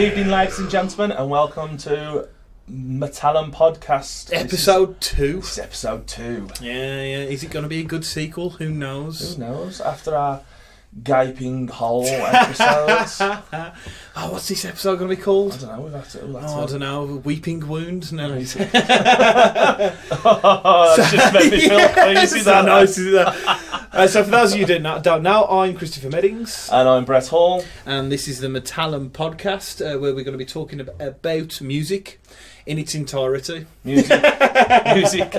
evening, ladies and gentlemen, and welcome to Metallum podcast. Episode 2. This is episode 2. Yeah. Is it going to be a good sequel? Who knows? Who knows? After our gaping hole episodes. What's this episode going to be called? I don't know. I don't know. Weeping Wound? No. That's just made me feel queasy. So for those of you who don't know, I'm Christopher Meddings. And I'm Brett Hall. And this is the Metallum podcast, where we're going to be talking about music in its entirety. Music,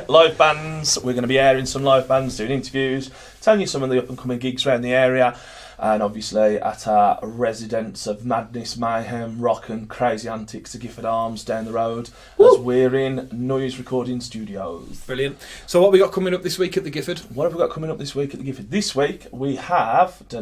live bands. We're going to be airing some live bands, doing interviews, telling you some of the up-and-coming gigs around the area, and obviously at our residence of madness, mayhem, rock and crazy antics, the Gifford Arms down the road, as we're in Noise Recording Studios. Brilliant. So what have we got coming up this week at the Gifford? What have we got coming up this week at the Gifford? This week we have, I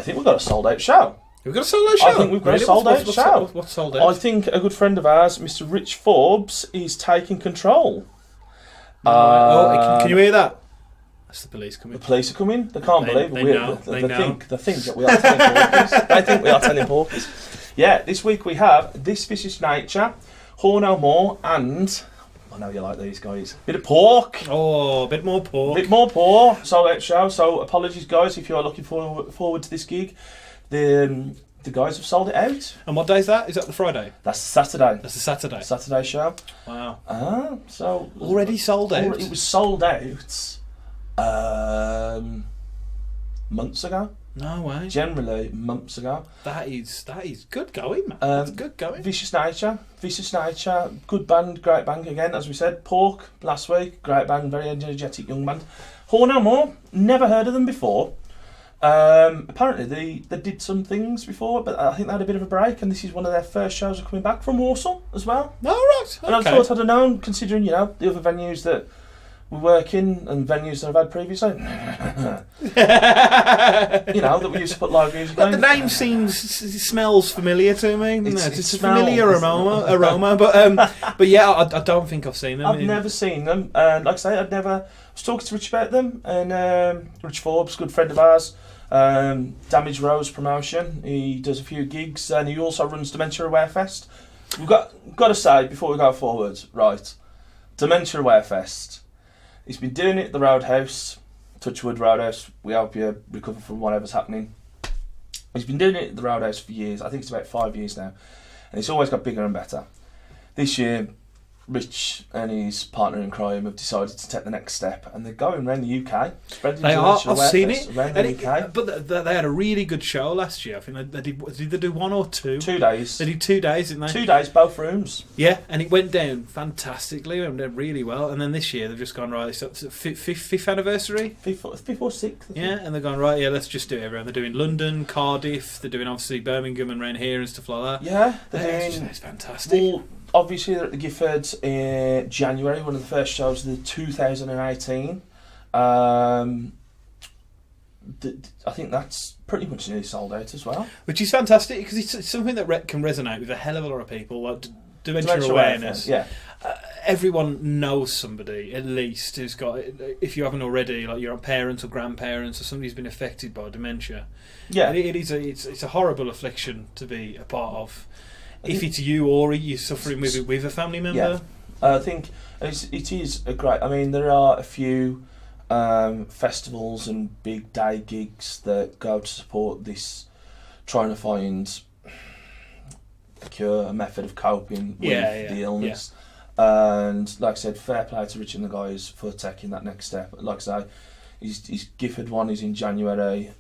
think we've got a sold-out show. We've got a sold-out show? I think we've got a sold-out show. What's sold out? I think a good friend of ours, Mr. Rich Forbes, is taking control. Can you hear that? That's the police coming. The police are coming. They can't believe it. They think that we are telling porkies. They think we are telling porkies. Yeah, this week we have This Vicious Nature, Whore No More, and I know you like these guys. Bit of pork. Oh, a bit more pork. Bit more pork. Sold out show. So apologies, guys, if you are looking forward to this gig. The guys have sold it out. And what day is that? Is that the Friday? That's Saturday. That's the Saturday. Saturday show. Wow. So already sold out. It was sold out months ago. No way. Generally months ago. That is good going, man. That's good going. Vicious Nature, good band, great band again, as we said. Pork last week, great band, very energetic young band. Whore No More, never heard of them before. Apparently they did some things before, but I think they had a bit of a break, and this is one of their first shows of coming back from Warsaw as well. Oh, right. Okay. And I thought I'd have known, considering, the other venues that we work in and venues that I've had previously. That we used to put live music on. The name smells familiar to me. It's a familiar aroma. But yeah, I don't think I've seen them. I've never seen them, and like I say, I was talking to Rich about them, and Rich Forbes, good friend of ours, Damage Rose promotion. He does a few gigs, and he also runs Dementia Aware Fest. We've got to say before we go forward, right? Dementia Aware Fest. He's been doing it at the Roadhouse, Touchwood Roadhouse. We hope you recover from whatever's happening. He's been doing it at the Roadhouse for years. I think it's about 5 years now, and it's always got bigger and better. This year, Rich and his partner in crime have decided to take the next step, and they're going around the UK. They are. I've seen it. Around the UK. But they had a really good show last year. I think they did they do 1 or 2? 2 days. They did 2 days, didn't they? 2 days, both rooms. Yeah, and it went down fantastically. It went down really well. And then this year they've just gone, right, it's fifth anniversary? Fifth or sixth. Yeah, and they're going, right, yeah, let's just do it everywhere. They're doing London, Cardiff, they're doing obviously Birmingham and around here and stuff like that. Yeah, it's fantastic. Well, obviously, they're at the Gifford in January, one of the first shows of the 2018. I think that's pretty much nearly sold out as well. Which is fantastic, because it's something that can resonate with a hell of a lot of people. Like dementia awareness. Yeah. Everyone knows somebody, at least, who's got, if you haven't already, like your parents or grandparents or somebody who's been affected by dementia. Yeah. It's a horrible affliction to be a part of. If it's you or you're suffering with it with a family member. Yeah. I think it is a great... I mean, there are a few festivals and big day gigs that go to support this, trying to find a cure, a method of coping with the illness. Yeah. And like I said, fair play to Rich and the guys for taking that next step. Like I say, his Gifford one is in January.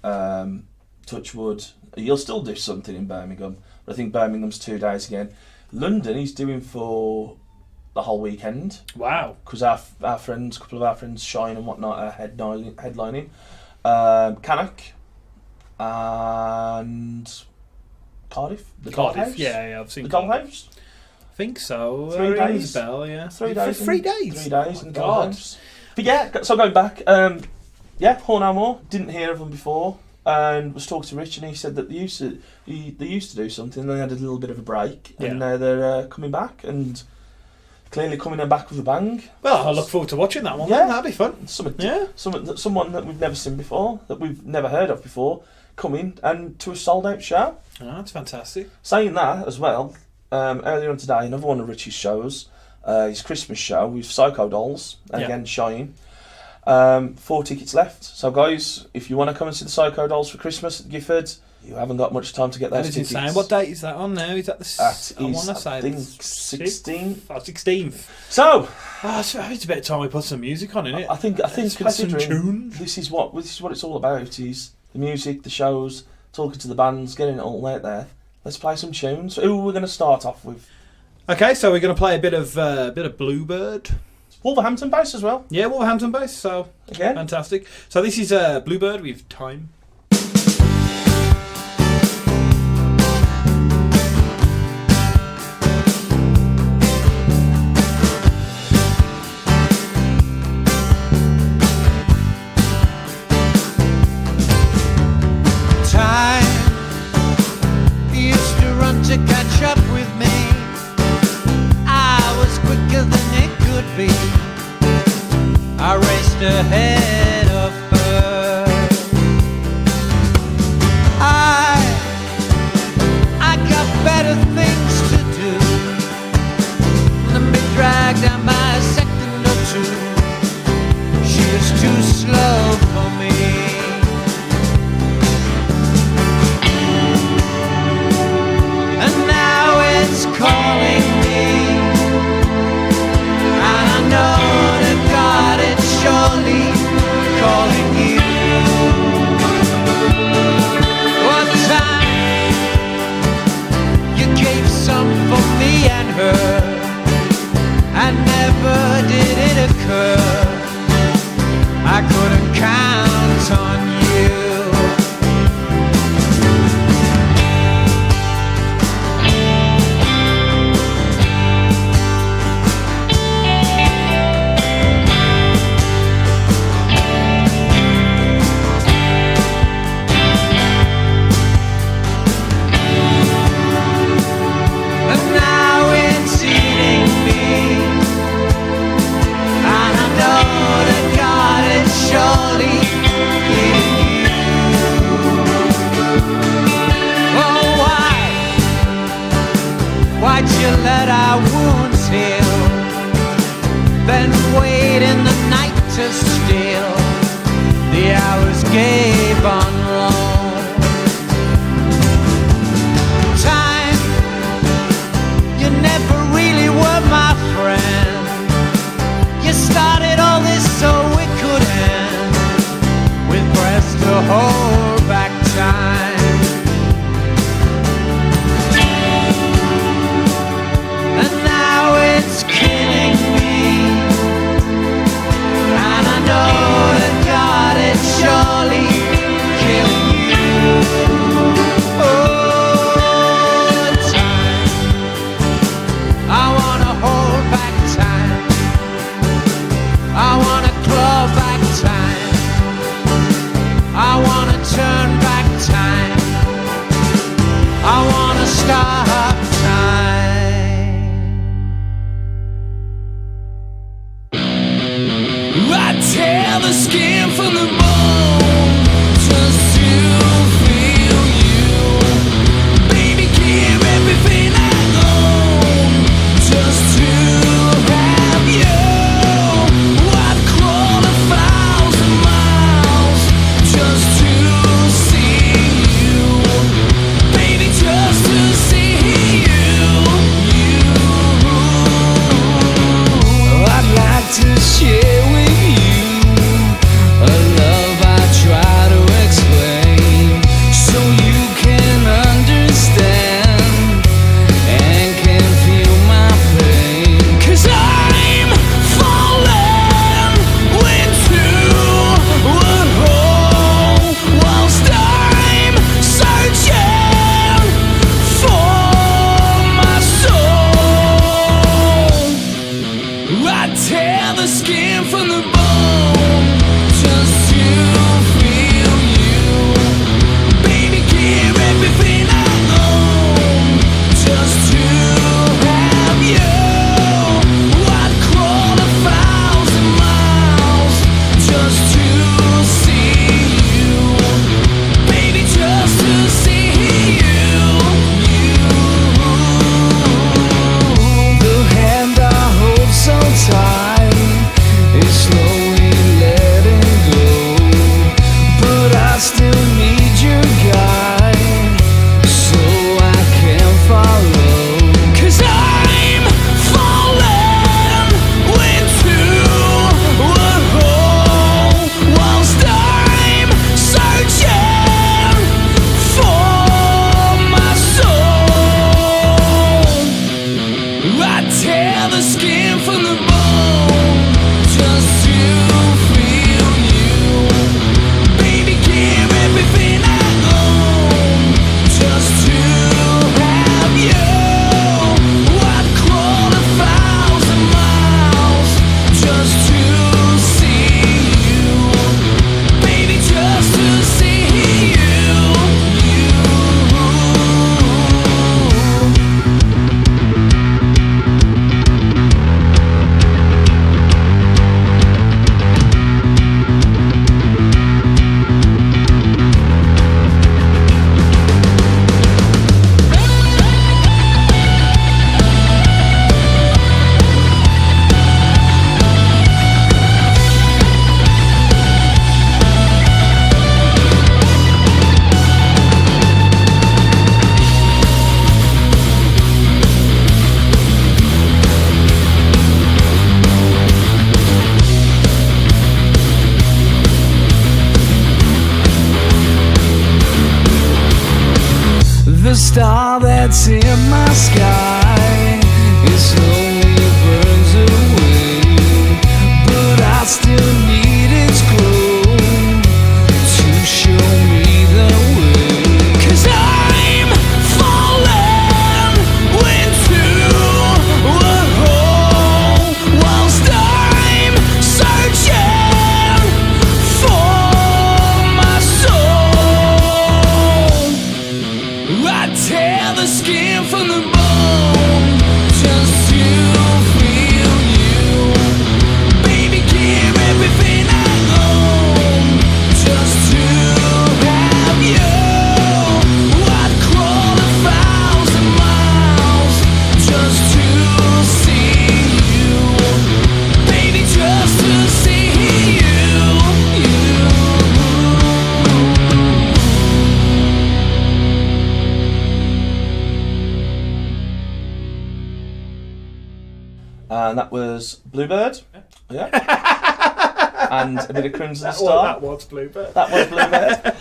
Touchwood. He'll still do something in Birmingham. But I think Birmingham's 2 days again. London he's doing for the whole weekend. Wow. Because a couple of our friends, Shine and whatnot, are headlining. Cannock and Cardiff. Cardiff, yeah, I've seen the Dollhouse. I think so. 3 days. Bell, yeah. 3 days. For 3 days? 3 days in the Dollhouse. But yeah, so going back, Whore No More, didn't hear of them before. And was talking to Rich, and he said that they used to do something. They had a little bit of a break, and now they're coming back, and clearly coming back with a bang. Well, I look forward to watching that one. Yeah, that'd be fun. Someone that we've never seen before, that we've never heard of before. coming and to a sold out show. Oh, that's fantastic. Saying that as well, earlier on today, another one of Richie's shows, his Christmas show with Psycho Dolls, and again Shine. 4 tickets left. So guys, if you want to come and see the Psycho Dolls for Christmas at Gifford, you haven't got much time to get those tickets. Insane. What date is that on now? Is that the... I want to say... I think 16th. Oh, 16th. So... it's about time we put some music on, isn't it? I think considering some tunes. This is what it's all about, is the music, the shows, talking to the bands, getting it all out there. Let's play some tunes. Who are we going to start off with? Okay, so we're going to play a bit of Bluebyrd. Wolverhampton bass as well. Yeah, Wolverhampton bass, so again. Fantastic. So this is Bluebyrd with Time. I raced ahead of her. I got better things to do than be dragged down by a second or two. She was too slow for me. And now it's calling me, and I know that God is surely calling you. One time you gave some for me and her, and never did it occur I couldn't count on you. Why'd you let our wounds heal, then wait in the night to steal? The hours gave on long. Time, you never really were my friend. You started all this so it could end, with breaths to hold back time. It's killing me, and I know that God has surely killed from the bone, just to feel you. Baby, give everything I own, just to have you. I'd crawl 1,000 miles just to see you. Baby, just to see you. The star that's in my sky, it slowly burns away, but I still need its glow to show me the way. 'Cause I'm falling into a hole whilst I'm searching for my soul. I tear the skin from the bone just to feel you. Baby, give everything I own just to have you. I'd crawl 1,000 miles just to see you. Baby, just to see you. And that was Bluebyrd. Yeah. And a bit of Crimson That Star. was Bluebyrd. That was Bluebyrd.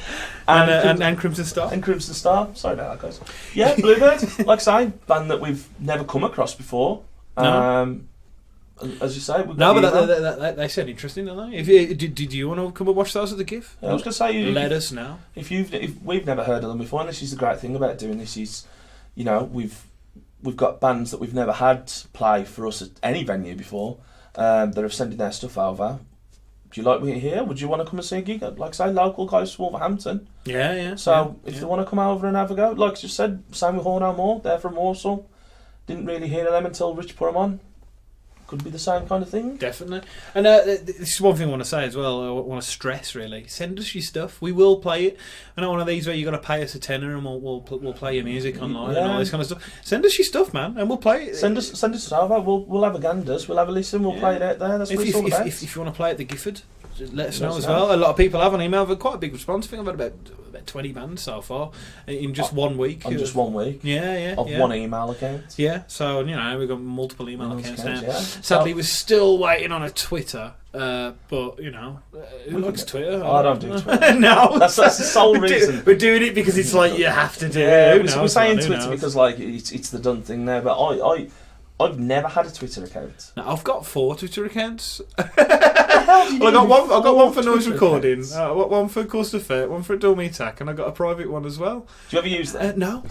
And Crimson Star. And Crimson Star. Sorry about that, guys. Yeah, Bluebyrd. Like I say, band that we've never come across before. No. As you say, we've No, got but they sound interesting, don't they? If you, did you want to come and watch those at the GIF? I was going to say, let us know. If we've never heard of them before, and this is the great thing about doing this is, you know, we've got bands that we've never had play for us at any venue before that are sending their stuff over. Do you like what you hear? Would you want to come and see a gig? Like I say, local guys from Wolverhampton. Yeah. So if they want to come over and have a go, like I just said, same with Horn No More. They're from Warsaw. Didn't really hear of them until Rich put them on. Could be the same kind of thing. Definitely. And this is one thing I want to say as well. I want to stress, really. Send us your stuff. We will play it. I know one of these where you got to pay us a tenner and we'll play your music online and all this kind of stuff. Send us your stuff, man, and we'll play it. Send us over. We'll have a ganders. We'll have a listen. We'll play it out there. That's what it's all about. If you want to play at the Gifford, let us know as well. A lot of people have on email. But quite a big response. I think I've had about 20 bands so far in just 1 week. On just 1 week. Yeah. Of one email account. Yeah. So we've got multiple email accounts now. Yeah. Sadly, we're still waiting on a Twitter. But who likes Twitter? I don't do Twitter. No, that's the sole reason. We're doing it because it's like you have to do it. Who knows, we're saying man, Twitter because like it's the done thing now. But I've never had a Twitter account. Now, I've got 4 Twitter accounts. I got one for noise recording, one for Course of Fate, one for Dummy Attack, and I got a private one as well. Do you ever use that? No.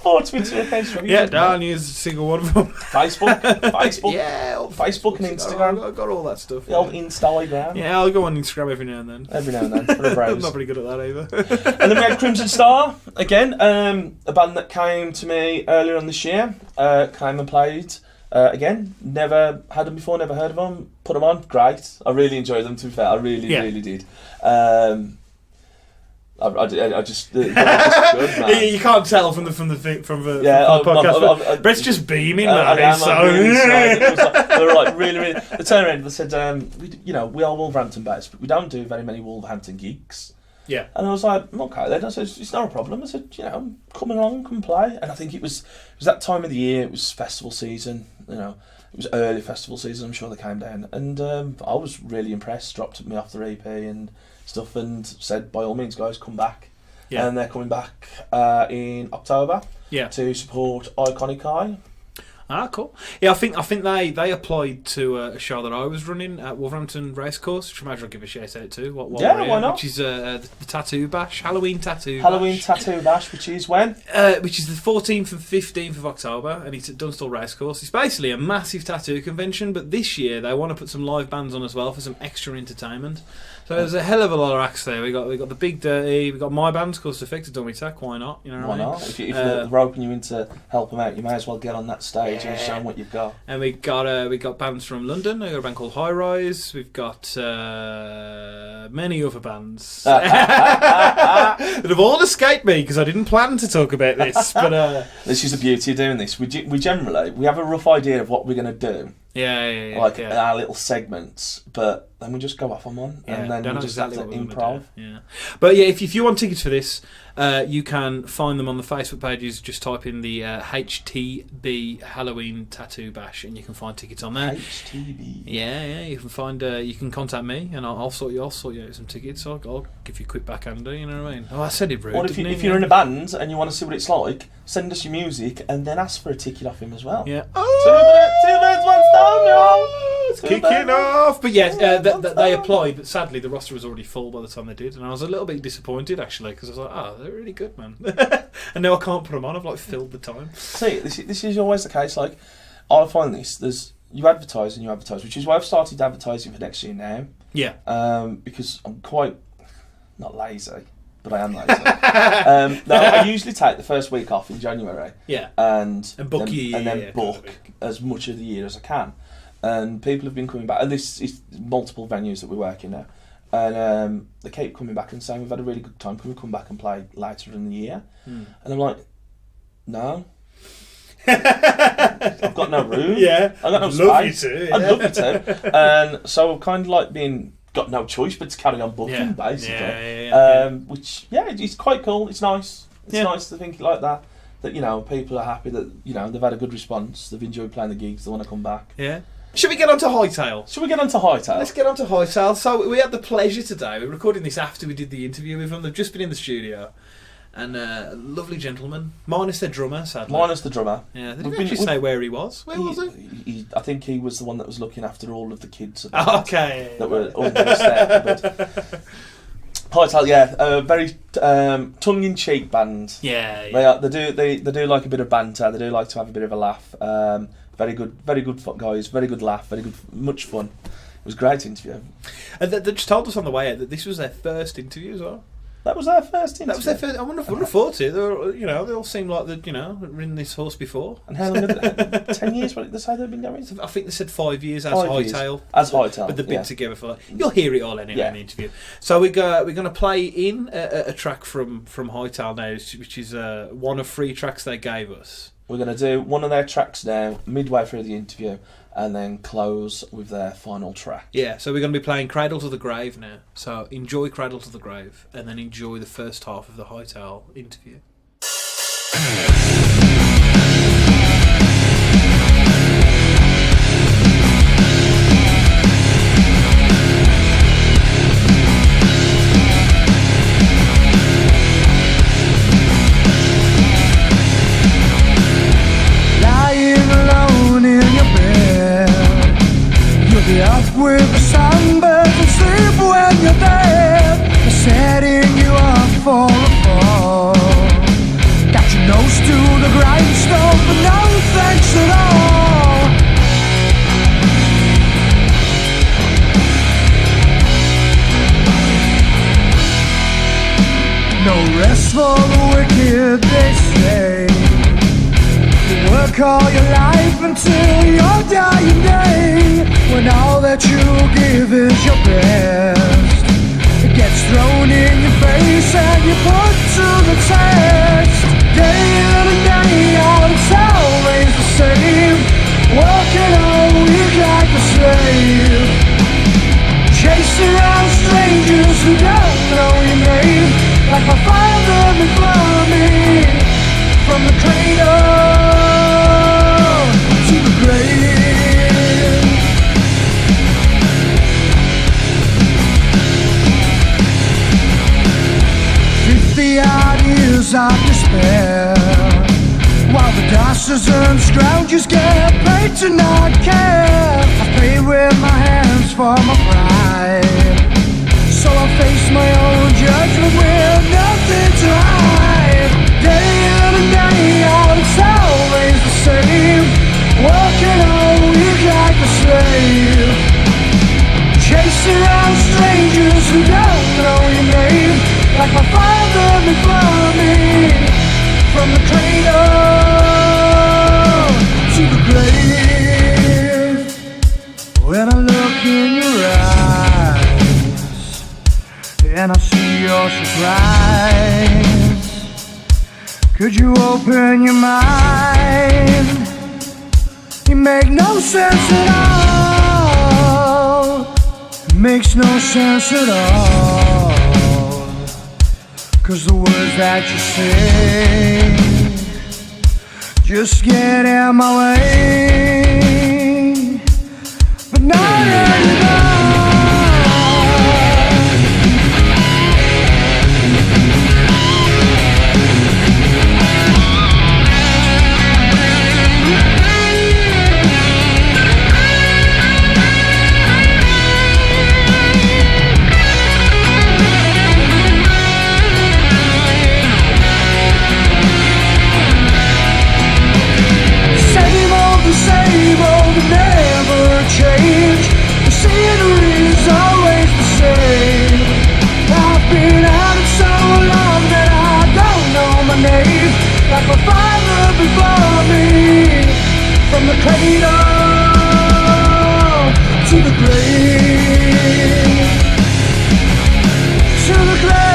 4 Twitter accounts. Yeah, don't use a single one of them. Facebook. Yeah, Facebook and Instagram. I've got all that stuff. The old Instagram. Yeah, I'll go on Instagram every now and then. For a browse. I'm not very good at that either. And then we had Crimson Star again, a band that came to me earlier on this year. Came and played. Again, never had them before, never heard of them. Put them on, great. I really enjoyed them. To be fair, I really did. I just good, man. You can't tell from the podcast. Brett's just beaming, man. They were like really. They turned around and they said, we are Wolverhampton based, but we don't do very many Wolverhampton gigs. Yeah. And I was like, okay, then I said, it's not a problem. I said, come along, come play. And I think it was that time of the year. It was festival season. It was early festival season. I'm sure they came down, and I was really impressed. Dropped me off their EP and stuff, and said, by all means, guys, come back. and they're coming back in October to support Iconic Eye. Ah, cool. Yeah, I think they applied to a show that I was running at Wolverhampton Racecourse, which I imagine I'll give a shout out to. Why not? Which is the Tattoo Bash, Halloween Tattoo Bash, which is when? Which is the 14th and 15th of October, and it's at Dunstall Racecourse. It's basically a massive tattoo convention, but this year they want to put some live bands on as well for some extra entertainment. So there's a hell of a lot of acts there. We got the Big Dirty, we got my band, Cause Effective Dummy Tech. Why not? You know why not? If they're roping you in to help them out, you may as well get on that stage and show them what you've got. And we got bands from London. We got a band called High Rise. We've got many other bands that have all escaped me because I didn't plan to talk about this. But this is the beauty of doing this. We generally have a rough idea of what we're going to do. Our little segments, but then we just go off on one, and then we just have to improv. But if you want tickets for this, you can find them on the Facebook pages. Just type in the HTB Halloween Tattoo Bash, and you can find tickets on there. HTB. You can find. You can contact me, and I'll sort you out some tickets. I'll give you a quick backhander. You know what I mean? Oh, I said it rude. Or if you're in a band and you want to see what it's like, send us your music, and then ask for a ticket off him as well. Yeah. Two birds, one stone. It's kicking off. But they applied, but sadly the roster was already full by the time they did, and I was a little bit disappointed actually because I was like, they're really good, man. And now I can't put them on. I've filled the time. See, this is always the case. Like, I find this. You advertise, which is why I've started advertising for next year now. Yeah. Because I'm quite not lazy, but I am lazy. I usually take the first week off in January. Yeah. And book book as much of the year as I can. And people have been coming back, and this is multiple venues that we work in now. And they keep coming back and saying, we've had a really good time, can we come back and play later in the year? And I'm like, no. I've got no room. Yeah. I've got no space. I'd love you to. And so I've kind of got no choice but to carry on booking, basically. Which, it's quite cool. It's nice. It's nice to think like that. That, people are happy that, they've had a good response. They've enjoyed playing the gigs. They want to come back. Yeah. Should we get on to Hightale? Let's get on to Hightale. So we had the pleasure today. We're recording this after we did the interview with them. They've just been in the studio. And lovely gentleman. Minus their drummer, sadly. Minus the drummer. Yeah, they didn't actually say where he was. Where was he? I think he was the one that was looking after all of the kids. Okay. That were under the step. Hightale, a very tongue-in-cheek band. Yeah. They do like a bit of banter. They do like to have a bit of a laugh. Very good guys. Very good laugh. Very good, much fun. It was a great interview. And they just told us on the way out that this was their first interview as well. That was their first interview. That was their first. I wouldn't have thought it. They all seem like they'd ridden this horse before. And how long? 10 years? What did they say they've been going? I think they said 5 years as Hightale. As Hightale, but they've been together for. You'll hear it all anyway in the interview. So we're going to play in a track from Hightale now, which is one of 3 tracks they gave us. We're going to do one of their tracks now, midway through the interview, and then close with their final track. Yeah, so we're going to be playing Cradle to the Grave now. So enjoy Cradle to the Grave, and then enjoy the first half of the Hightale interview. Up with the sunbirds and sleep when you're dead. They're setting you up for a fall. Got your nose to the grindstone, but no thanks at all. No rest for the wicked, they say. You work all your life until your dying day, when all that you give is your best. It gets thrown in your face and you put to the test. Day in and day out, it's always the same. Working all week like a slave, chasing around strangers who don't know your name, like my father before me. From the cradle to the grave. 50 hours care. While the dastards and scroungers get paid to not care. I pay with my hands for my pride, so I face my own judgment with nothing to hide. Day in and day out, it's always the same. Working all week like a slave, chasing around strangers who don't know your name. Like my father before me, from the cradle to the grave. When I look in your eyes and I see your surprise, could you open your mind? You make no sense at all. It makes no sense at all. 'Cause the words that you say just get in my way. But now anymore. Same old, never change. The scenery's always the same. I've been at it so long that I don't know my name. Like my father before me, from the cradle to the grave, to the grave,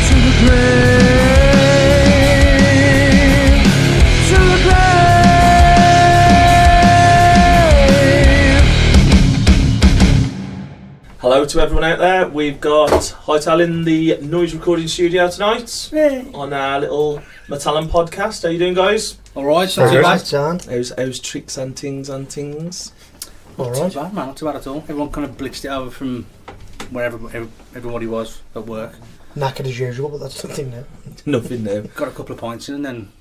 to the grave. Hello to everyone out there. We've got Hightale in the noise recording studio tonight on our little Metallum podcast. How you doing, guys? Alright, Very not too good. bad. John. How's tricks and things and things? Not Alright. too bad, man. Not too bad at all. Everyone kind of blitzed it over from wherever everybody was at work. Knackered as usual, but that's something new. Nothing new. Got a couple of pints in, and then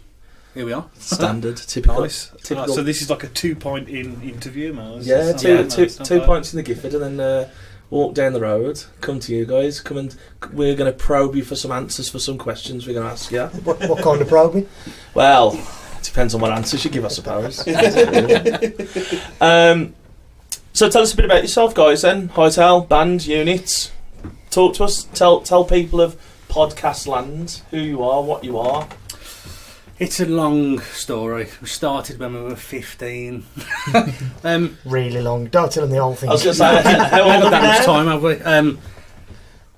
here we are. Standard, typical. Nice. Typical. So this is like a 2-point in interview, man. Yeah, It's two not bad, it's not two bad. points in the Gifford, and then walk down the road. Come to you guys. Come and we're going to probe you for some answers for some questions we're going to ask you. What kind of probing? Well, it depends on what answers you give, I suppose. So tell us a bit about yourself, guys. Then Hightale, band, units. Talk to us. Tell people of podcast land who you are, what you are. It's a long story. We started when we were 15. Really long. Don't tell them the whole thing. I was going to say, how We old haven't got are that you much now? time, have we?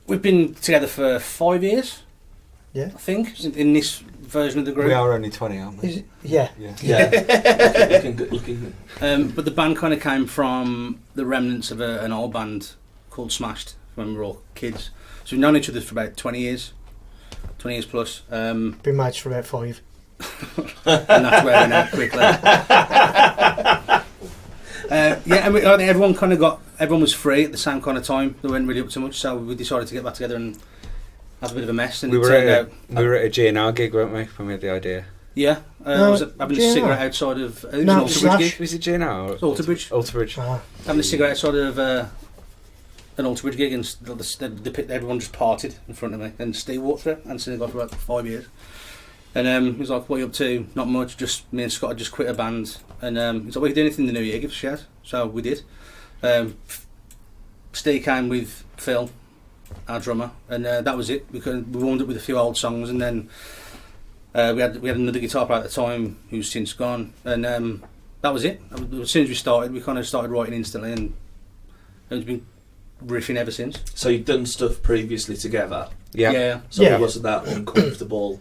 We've been together for 5 years. Yeah. I think in this version of the group. We are only 20, aren't we? Is it? Yeah. Yeah, looking good. Looking. But the band kind of came from the remnants of an old band called Smashed when we were all kids. So we've known each other for about 20 years. 20 years plus. Been mates for about 5. And that's where we're now quickly. Yeah, and I think everyone was free at the same kind of time. They weren't really up to much, so we decided to get back together and have a bit of a mess. And We it were turned at out, a GNR gig, weren't we, when we had the idea? yeah, No, was having a GNR. cigarette outside of it was No, an it was Alter Slash. Bridge gig. Was it GNR? Or Alterbridge. Alterbridge. Ah. Having a cigarette outside of an Alter Bridge gig, and everyone just parted in front of me. And Steve walked through and seen the guy for about 5 years. And he was like, "What are you up to?" "Not much. Just me and Scott had just quit a band." And he's like, "We can do anything in the new year. Give us a shout." So we did. Steve came with Phil, our drummer, and that was it. We warmed up with a few old songs, and then we had another guitar player at the time who's since gone, and that was it. As soon as we started, we kind of started writing instantly, and it's been riffing ever since. So you've done stuff previously together. Yeah. So Yeah. it wasn't that uncomfortable.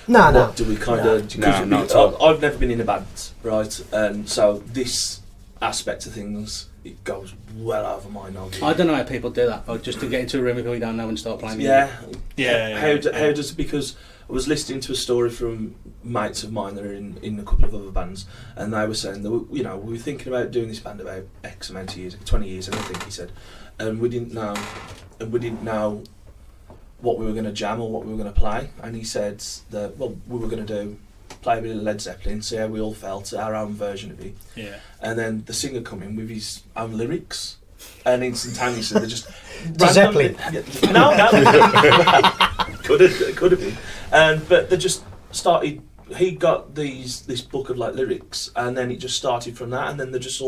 No, no. What do we kind of? No, not at all. I've never been in a band, right? And so this aspect of things, it goes well over my knowledge. I don't know how people do that, or just to get into a room with people you don't know and start playing. Yeah. Yeah. How does, because I was listening to a story from mates of mine that are in a couple of other bands, and they were saying that we were thinking about doing this band about X amount of years, 20 years, I think he said, and we didn't know what we were going to jam or what we were going to play, and he said that we were going to play a bit of Led Zeppelin, see how we all felt, our own version of it. Yeah. And then the singer come in with his own lyrics, and instantaneously they just Zeppelin. No, could have been, but they just started. He got this book of like lyrics, and then it just started from that, and then they just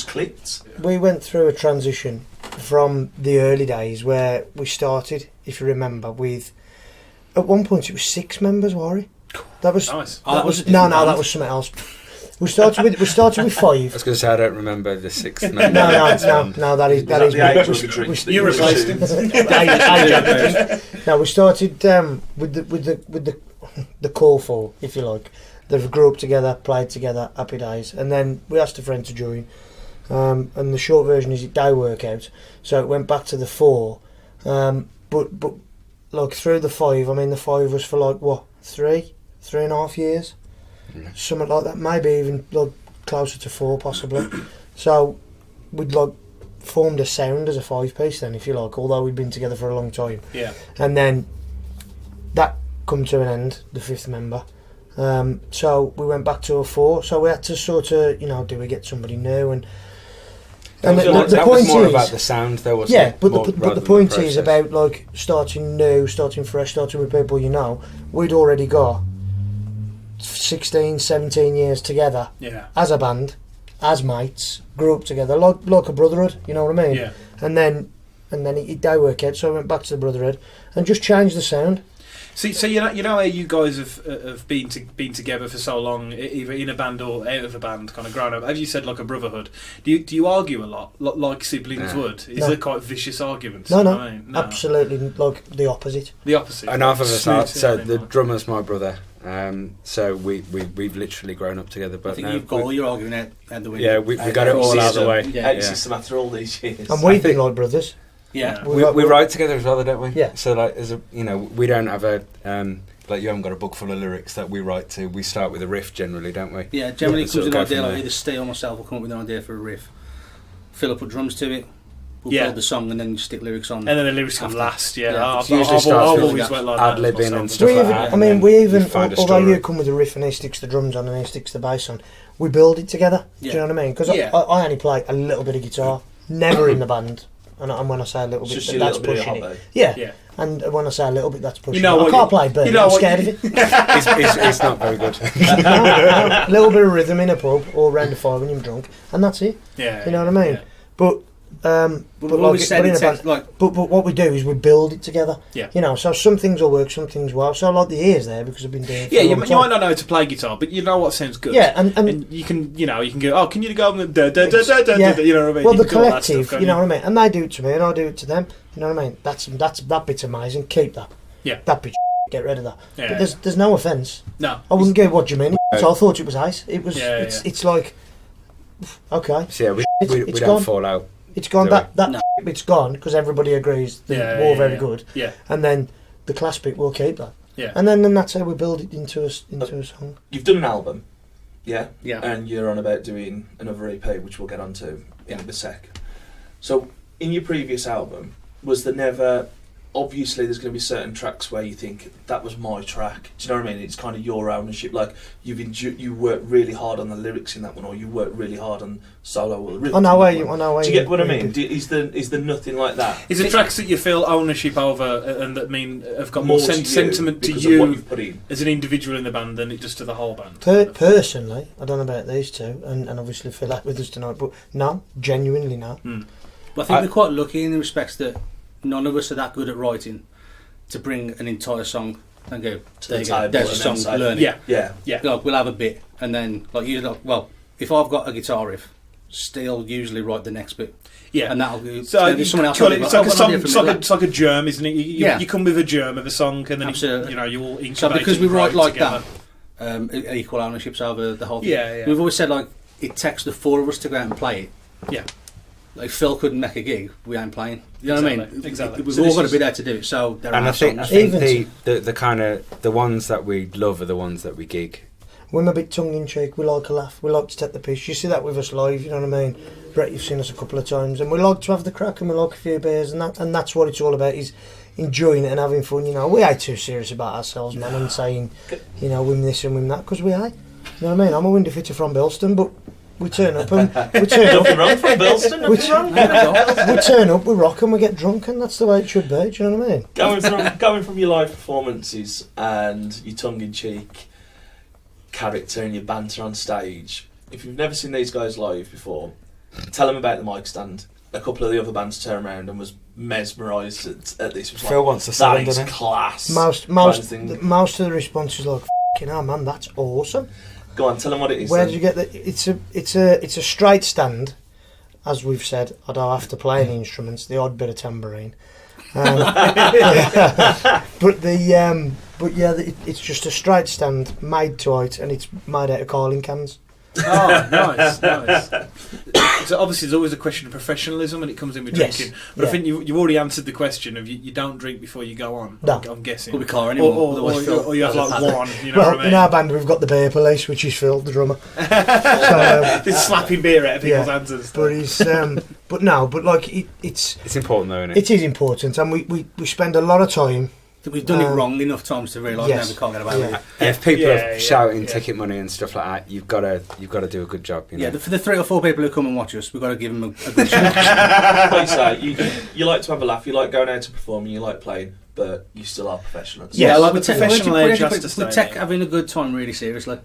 clicked. We went through a transition from the early days where we started, if you remember, with at one point it was 6 members, Warry. That was nice. That was no, that was something else. We started with 5. I was going to say I don't remember the 6th member. No, that is. You replaced him. No, we started with the core 4, if you like. They grew up together, played together, happy days, and then we asked a friend to join. And the short version is it did work out, so it went back to the 4. But like through the 5, I mean the 5 was for like what 3.5 years. Yeah. Something like that, maybe even like closer to 4 possibly. So we'd like formed a sound as a 5-piece then, if you like, although we'd been together for a long time. Yeah. And then that come to an end, the 5th member. So we went back to a 4. So we had to sort of, do we get somebody new? And that was more about the sound, though, wasn't it? Yeah, but the point is about like starting new, starting fresh, starting with people you know. We'd already got 16, 17 years together as a band, as mates, grew up together, like a brotherhood, you know what I mean? Yeah. And then it did work out, so I went back to the brotherhood and just changed the sound. See, so you know how you guys have been together for so long, either in a band or out of a band, kind of grown up. Have you said like a brotherhood? Do you argue a lot, like siblings would? Is there quite vicious arguments? No, I mean, no, absolutely, like the opposite. The opposite. And half of us are. So Smooth the sailing, drummer's my brother. So we've literally grown up together. But I think you've got all your arguing out the window. Yeah, we got it all out of the way. Yeah. System after all these years. And we've been like brothers. Yeah, we write together as well, don't we? Yeah. So like, we don't have a like you haven't got a book full of lyrics that we write to. We start with a riff generally, don't we? Yeah, generally comes with an idea like there. either Steve or myself will come up with an idea for a riff. Phil will put drums to it. We'll build the song and then you stick lyrics on. And then the lyrics come last. Yeah, It usually starts with ad-libbing and stuff like that. We even, although you come with a riff and he sticks the drums on and he sticks the bass on, we build it together. Do you know what I mean? Because I only play a little bit of guitar, never in the band. And when I say a little bit, that's pushing it. Yeah. And when I say a little bit, that's pushing it. I can't play Bird, I'm scared of it. It's not very good. A little bit of rhythm in a pub or round the fire when you're drunk, and that's it. Yeah. You know what I mean? Yeah. But what we do is we build it together. Yeah. So some things will work, some things will. So I like the ears there because I've been doing it for a long time. You might not know how to play guitar, but you know what sounds good. Yeah, and you can go, oh, can you go and da da da da da, you know what I mean? Well, the collective, you know what I mean? And they do it to me and I do it to them. You know what I mean? That bit's amazing. Keep that. Yeah. That bit's get rid of that. Yeah, but there's no offence. No. I wouldn't go, what do you mean? So I thought it was ice. It was it's like okay. So yeah, we don't fall out. It's gone. It's gone because everybody agrees that we're all very good. Yeah. And then the class bit will keep that. Yeah. And then that's how we build it into a song. You've done an album, yeah. Yeah. And you're on about doing another EP, which we'll get onto in a sec. So, in your previous album, was there never? Obviously, there's going to be certain tracks where you think that was my track. Do you know what I mean? It's kind of your ownership. Like you worked really hard on the lyrics in that one, or you worked really hard on solo or the rhythm. I know where you. Do you get what I mean? Is there nothing like that? Is there tracks that you feel ownership over and that have got more sentiment to you what you've put in as an individual in the band than it just to the whole band? Personally, I don't know about these two, and obviously Phil out with us tonight, but no, genuinely no. Well, I think we're quite lucky in the respects that none of us are that good at writing to bring an entire song and go, there's a song, learn it. Yeah. Like, we'll have a bit, and then, if I've got a guitar riff, Steve'll usually write the next bit. Yeah. And that'll go, so someone else. It's like a germ, isn't it? You come with a germ of a song, and then you all incubate. So because we write like together. that, equal ownerships over the whole thing. Yeah. We've always said, like, it takes the 4 of us to go out and play it. Yeah. Like, Phil couldn't make a gig, we ain't playing. You know what I mean? Exactly. We've all got to be there to do it. So there and are I think the kind of the ones that we love are the ones that we gig. We're a bit tongue in cheek. We like a laugh. We like to take the piss. You see that with us live. You know what I mean? Brett, you've seen us a couple of times, and we like to have the crack, and we like a few beers, and that's what it's all about. Is enjoying it and having fun. You know, we ain't too serious about ourselves, man, and saying, you know, win this and win that, because we ain't. You know what I mean? I'm a windy fitter from Bilston, but we turn up and we turn up. Nothing wrong from Bilston. Nothing wrong. We turn up, we rock, and we get drunk, and that's the way it should be. Do you know what I mean? Going from your live performances and your tongue-in-cheek character and your banter on stage. If you've never seen these guys live before, tell them about the mic stand. A couple of the other bands turned around and was mesmerised at this. Was Phil wants to sell that them, is doesn't he? class. Most of the responses are like, "Fucking hell, man, that's awesome." Go on, tell them what it is. Where then. did you get that? It's a straight stand, as we've said. I don't have to play any instruments. The odd bit of tambourine, it's just a straight stand made to height, and it's made out of calling cans. Oh, nice. So obviously there's always a question of professionalism when it comes in with drinking. But I think you've already answered the question of you don't drink before you go on. No. I'm guessing. Could be car anymore. Or you have like one. You know Well, what I mean? in our band we've got the beer police, which is Phil, the drummer. Just slapping beer out of people's hands and stuff. But he's, It's important though, isn't it? it is important, and we spend a lot of time. We've done it wrong enough times to realise now we can't get away with it. If people are shouting ticket money and stuff like that, you've got to do a good job. You know? Yeah, for the 3 or 4 people who come and watch us, we've got to give them a good shot. Like you say, you like to have a laugh, you like going out to perform, and you like playing, but you still are professionals. Yeah, like the we professional age has to stay. take having a good time really seriously.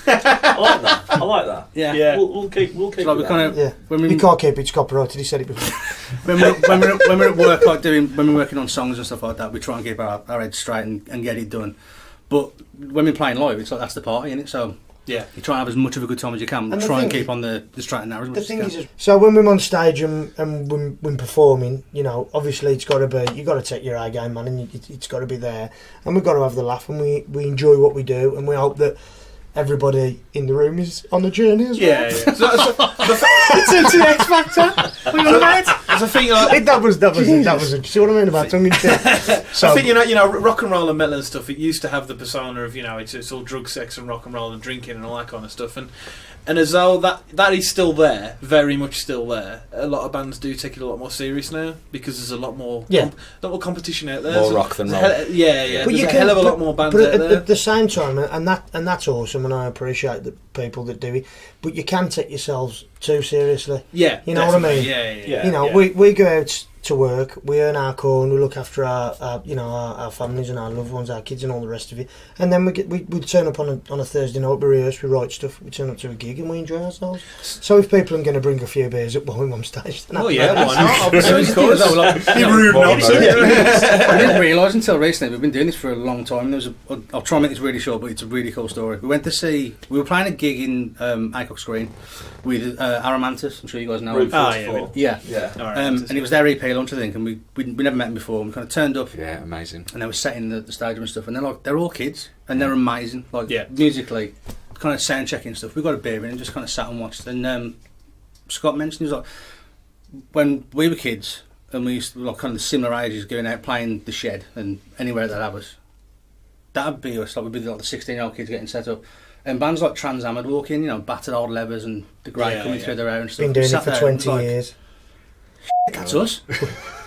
I like that. Yeah. We'll keep So like with we that. kind of when You can't keep it, it's copyrighted, he said it before. when we're at work, like when we're working on songs and stuff like that, we try and keep our heads straight and get it done. But when we're playing live, it's like that's the party, isn't it? So you try and have as much of a good time as you can. Try and keep on the straight and narrow as much as you can. So when we're on stage and when performing, you know, obviously it's got to be, you got to take your A game, man, and it's got to be there, and we've got to have the laugh, and we enjoy what we do, and we hope that everybody in the room is on the journey as well. Yeah. It's the X Factor. What are you on about? I think That was see what I mean about tongue in cheek. So I think you know rock and roll and metal and stuff. It used to have the persona of it's all drug, sex, and rock and roll and drinking and all that kind of stuff. And as though that is still there, very much still there. A lot of bands do take it a lot more serious now because there's a lot more competition out there. More rock than roll. But there's a hell of a lot more bands out there. At the same time, and that's awesome, and I appreciate the people that do it. But you can take yourselves too seriously. Yeah, you know what I mean. Yeah. You know, we go out to work, we earn our corn, we look after our families and our loved ones, our kids and all the rest of it, and then we turn up on a Thursday night, we rehearse, we write stuff, we turn up to a gig and we enjoy ourselves. So if people are going to bring a few beers up while we're on stage, then why not? Obviously, of course. Rude not to. I didn't realise until recently, we've been doing this for a long time. I'll try and make this really short, but it's a really cool story. We were playing a gig in Acock Green with Aramantis, I'm sure you guys know him. Yeah. And it was their EP launch, I think, and we never met them before. And we kind of turned up. Yeah, amazing. And they were setting the stadium and stuff, and they're all kids, and they're amazing. Musically, kind of sound checking stuff. We got a beer in and just kind of sat and watched. And Scott mentioned, he was like, when we were kids, and we used to be like kind of similar ages, going out playing the shed and anywhere that have us. That'd be us. Like we'd be like the 16-year-old kids getting set up. And bands like Trans Am would walk in, battered old levers and the grey coming through their hair and stuff. Been doing it for 20 years. That's us.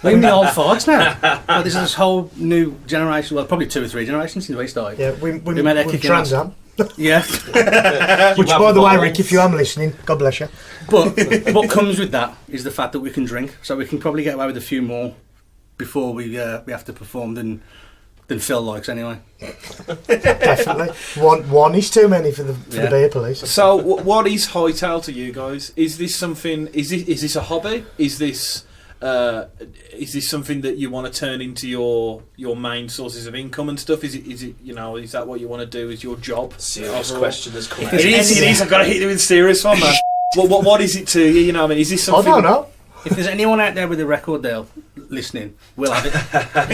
We're in the old farts now. Like, this is this whole new generation, well, probably 2 or 3 generations since we started. Yeah, we made that kick Trans Am. Yeah. Which, by the way, Rick, if you am listening, God bless you. But what comes with that is the fact that we can drink, so we can probably get away with a few more before we have to perform than Phil likes anyway. Definitely. One is too many for the beer police. So, what is Hightale to you guys? Is this something? Is this a hobby? Is this something that you want to turn into your main sources of income and stuff? Is it is that what you want to do? Is your job? Serious question has come out. It is. I've got to hit you with a serious one, man. what is it to you? You know, I mean, is this something? I don't know. If there's anyone out there with a record deal listening, we'll have it. I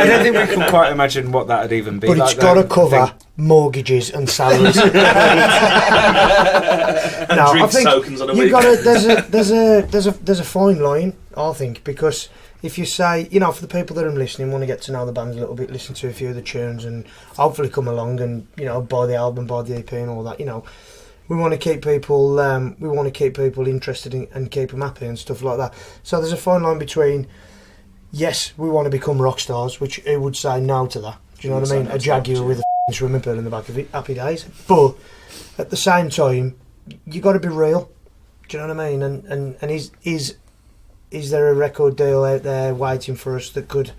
don't think we can quite imagine what that would even be. But it's got to cover mortgages and salaries. No, I think you've got to. There's a fine line, I think, because if you say, for the people that are listening, want to get to know the band a little bit, listen to a few of the tunes, and hopefully come along and buy the album, buy the EP, and all that. We want to keep people. We want to keep people interested and keep them happy and stuff like that. So there's a fine line between, yes, we want to become rock stars, which who would say no to that? Do you know what I mean? A Jaguar with a swimming pool in the back of it, happy days. But at the same time, you got to be real. Do you know what I mean? And is there a record deal out there waiting for us that could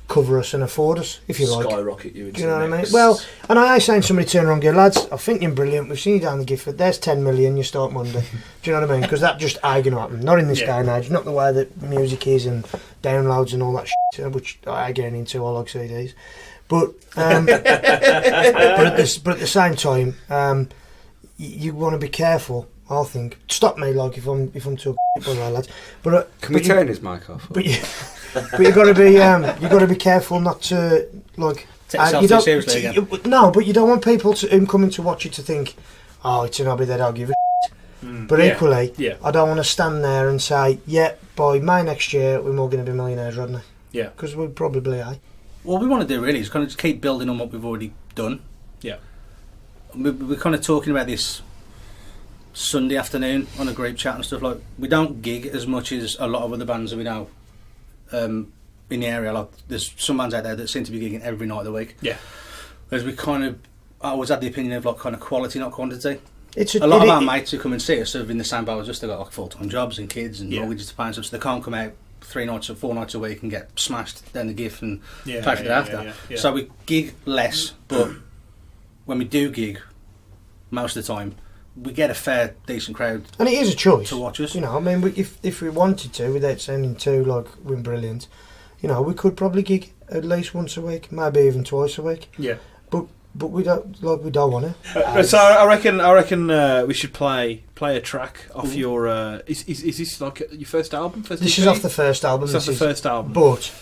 cover us and afford us, if you like? Skyrocket you into Do you know what I mean? mix. Well, and I ain't saying somebody turn around and go, lads, I think you're brilliant, we've seen you down the Gifford, there's 10 million, you start Monday. Do you know what I mean? Because that just ain't going to happen. Not in this day and age, not the way that music is and downloads and all that shit, which I ain't getting into, I like CDs. But at the same time, you want to be careful, I think. Stop me, like, if I'm talking about that, lads. Can we turn his mic off? But you got to be careful not to like. Take yourself too seriously again. No, but you don't want people coming to watch you to think, oh, it's an hobby that I'll give a shit. But equally, I don't want to stand there and say, yeah, by May next year we're all going to be millionaires, Rodney. Yeah, because we probably are. What we want to do really is kind of just keep building on what we've already done. Yeah, we're kind of talking about this Sunday afternoon on a group chat and stuff. Like, we don't gig as much as a lot of other bands that we know in the area. Like, there's some bands out there that seem to be gigging every night of the week. Yeah. Whereas I always had the opinion of like kind of quality, not quantity. A lot of our mates who come and see us have in the same boat as us. They've got like full-time jobs and kids and mortgages to pay and stuff, so they can't come out 3 nights or 4 nights a week and get smashed down the gift and pay for it after. Yeah. So we gig less, but when we do gig, most of the time, we get a fair, decent crowd. And it is a choice to watch us. You know, I mean, if we wanted to, without sounding too like we're brilliant, you know, we could probably gig at least once a week, maybe even twice a week. Yeah. But we don't want to. So I reckon we should play a track off your. Is this like your first album? This is off the first album. This is the first album. But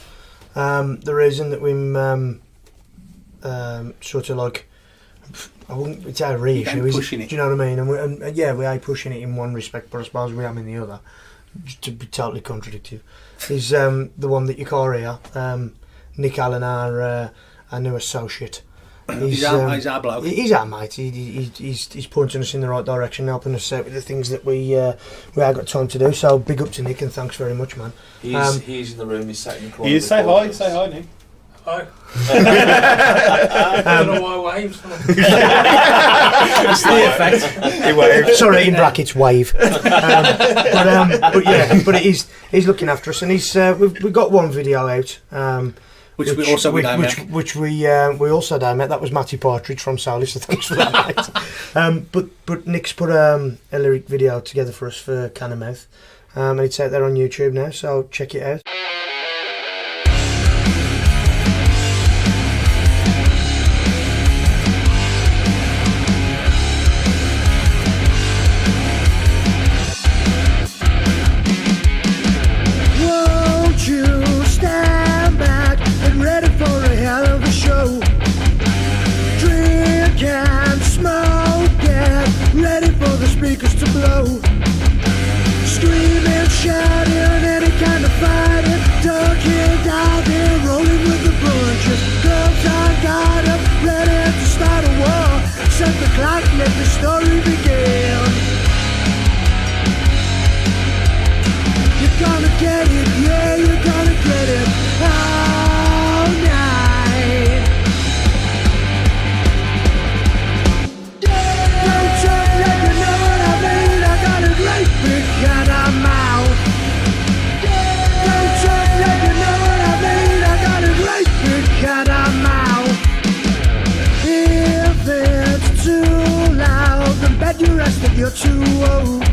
the reason that we sort of like, I wouldn't. It's our reissue. Pushing it. Do you know what I mean? And we are pushing it in one respect, but I suppose we am in the other. To be totally contradictory, is the one that you can't hear. Nick Allen, our new associate. He's our bloke. He's our mate. He's pointing us in the right direction, helping us out with the things that we have got time to do. So big up to Nick and thanks very much, man. He's in the room. He's sat in the corner. Say hi, Nick. Hi. I don't know why I waved. It's the effect. He waved. Sorry, in brackets, wave. But he's looking after us, and we've got one video out. Which we also met. That was Matty Partridge from Sally, so thanks for that, mate. But Nick's put a lyric video together for us for Can of Mouth, and it's out there on YouTube now, so check it out. To blow, screaming, shouting, any kind of fighting, ducking, diving, rolling with the bunches, gloves on guard up, ready to start a war, set the clock, let the story begin. You're gonna get it, yeah, you're gonna get it, all night. Don't talk like you know what I mean, I got a great big kind of mouth. Don't talk like you know what I mean, I got a great big kind of mouth. If it's too loud, then bet you rest that you're too old.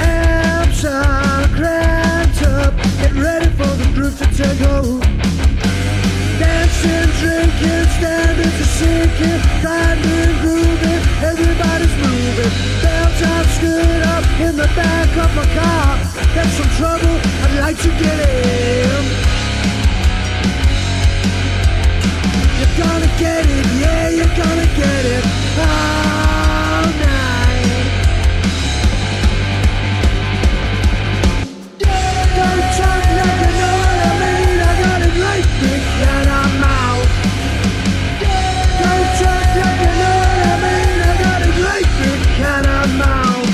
Amps are cranked up, get ready for the groove to take hold. Dancing, drinking, standing to sinking, grinding, grooving, everybody's moving. Bells are stood up in the back of my car. There's some trouble, I'd like to get in. You're gonna get it, yeah, you're gonna get it all night. Don't talk like you know what I mean, I got a great big kind of mouth. Don't talk like you know what I mean, I got a great big kind of mouth.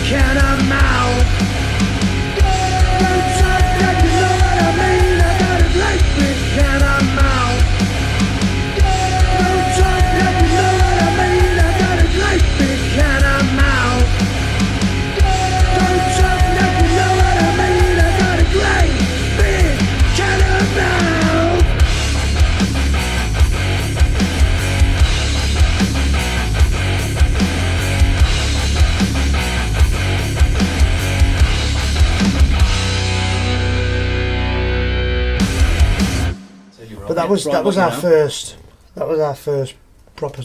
can I'm out. Don't talk like you know what I mean. I got a great big can I'm out. Don't talk like you know what I mean. I got a great big can I'm out. Don't talk like you know what I mean. I got a great big can I'm out. But that was our first. That was our first proper,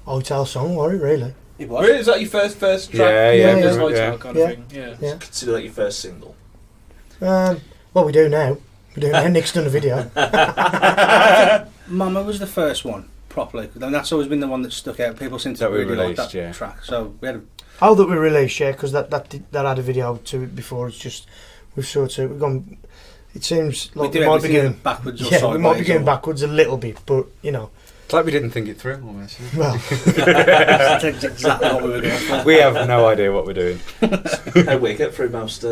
Hightale song, wasn't it? Really? It was. Really? Is that your first track? Yeah, Just yeah. Hightale kind of thing. Yeah. Yeah. Consider that your first single. Well, we do now. We do now. Nick's done a video. Mama was the first one properly. And that's always been the one that stuck out. People seem to That we really like released, that yeah. track. So we had a, Oh, that we released, yeah, because that had a video to it before. It's just we've gone. It seems like we we might be going backwards or yeah, sideways. we might be going backwards a little bit, but It's like we didn't think it through, almost. well, That's exactly what we were going for. We have no idea what we're doing. How we get through most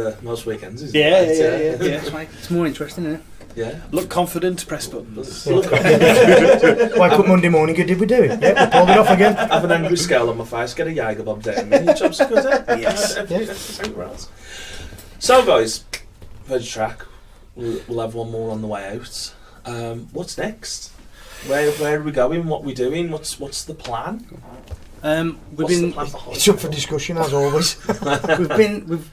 weekends, isn't Yeah, it? yeah. That's right. It's more interesting, isn't it? Yeah. Look confident, press buttons. wake up Monday morning, go, did we do it? Yeah, we pulled it off again. Have an angry scowl on my face, get a Jager Bob down me, job's good, eh? Yes. Yes. So, guys, first track, we'll have one more on the way out. What's next? Where are we going? What are we doing? What's the plan? We've It's up for discussion as always.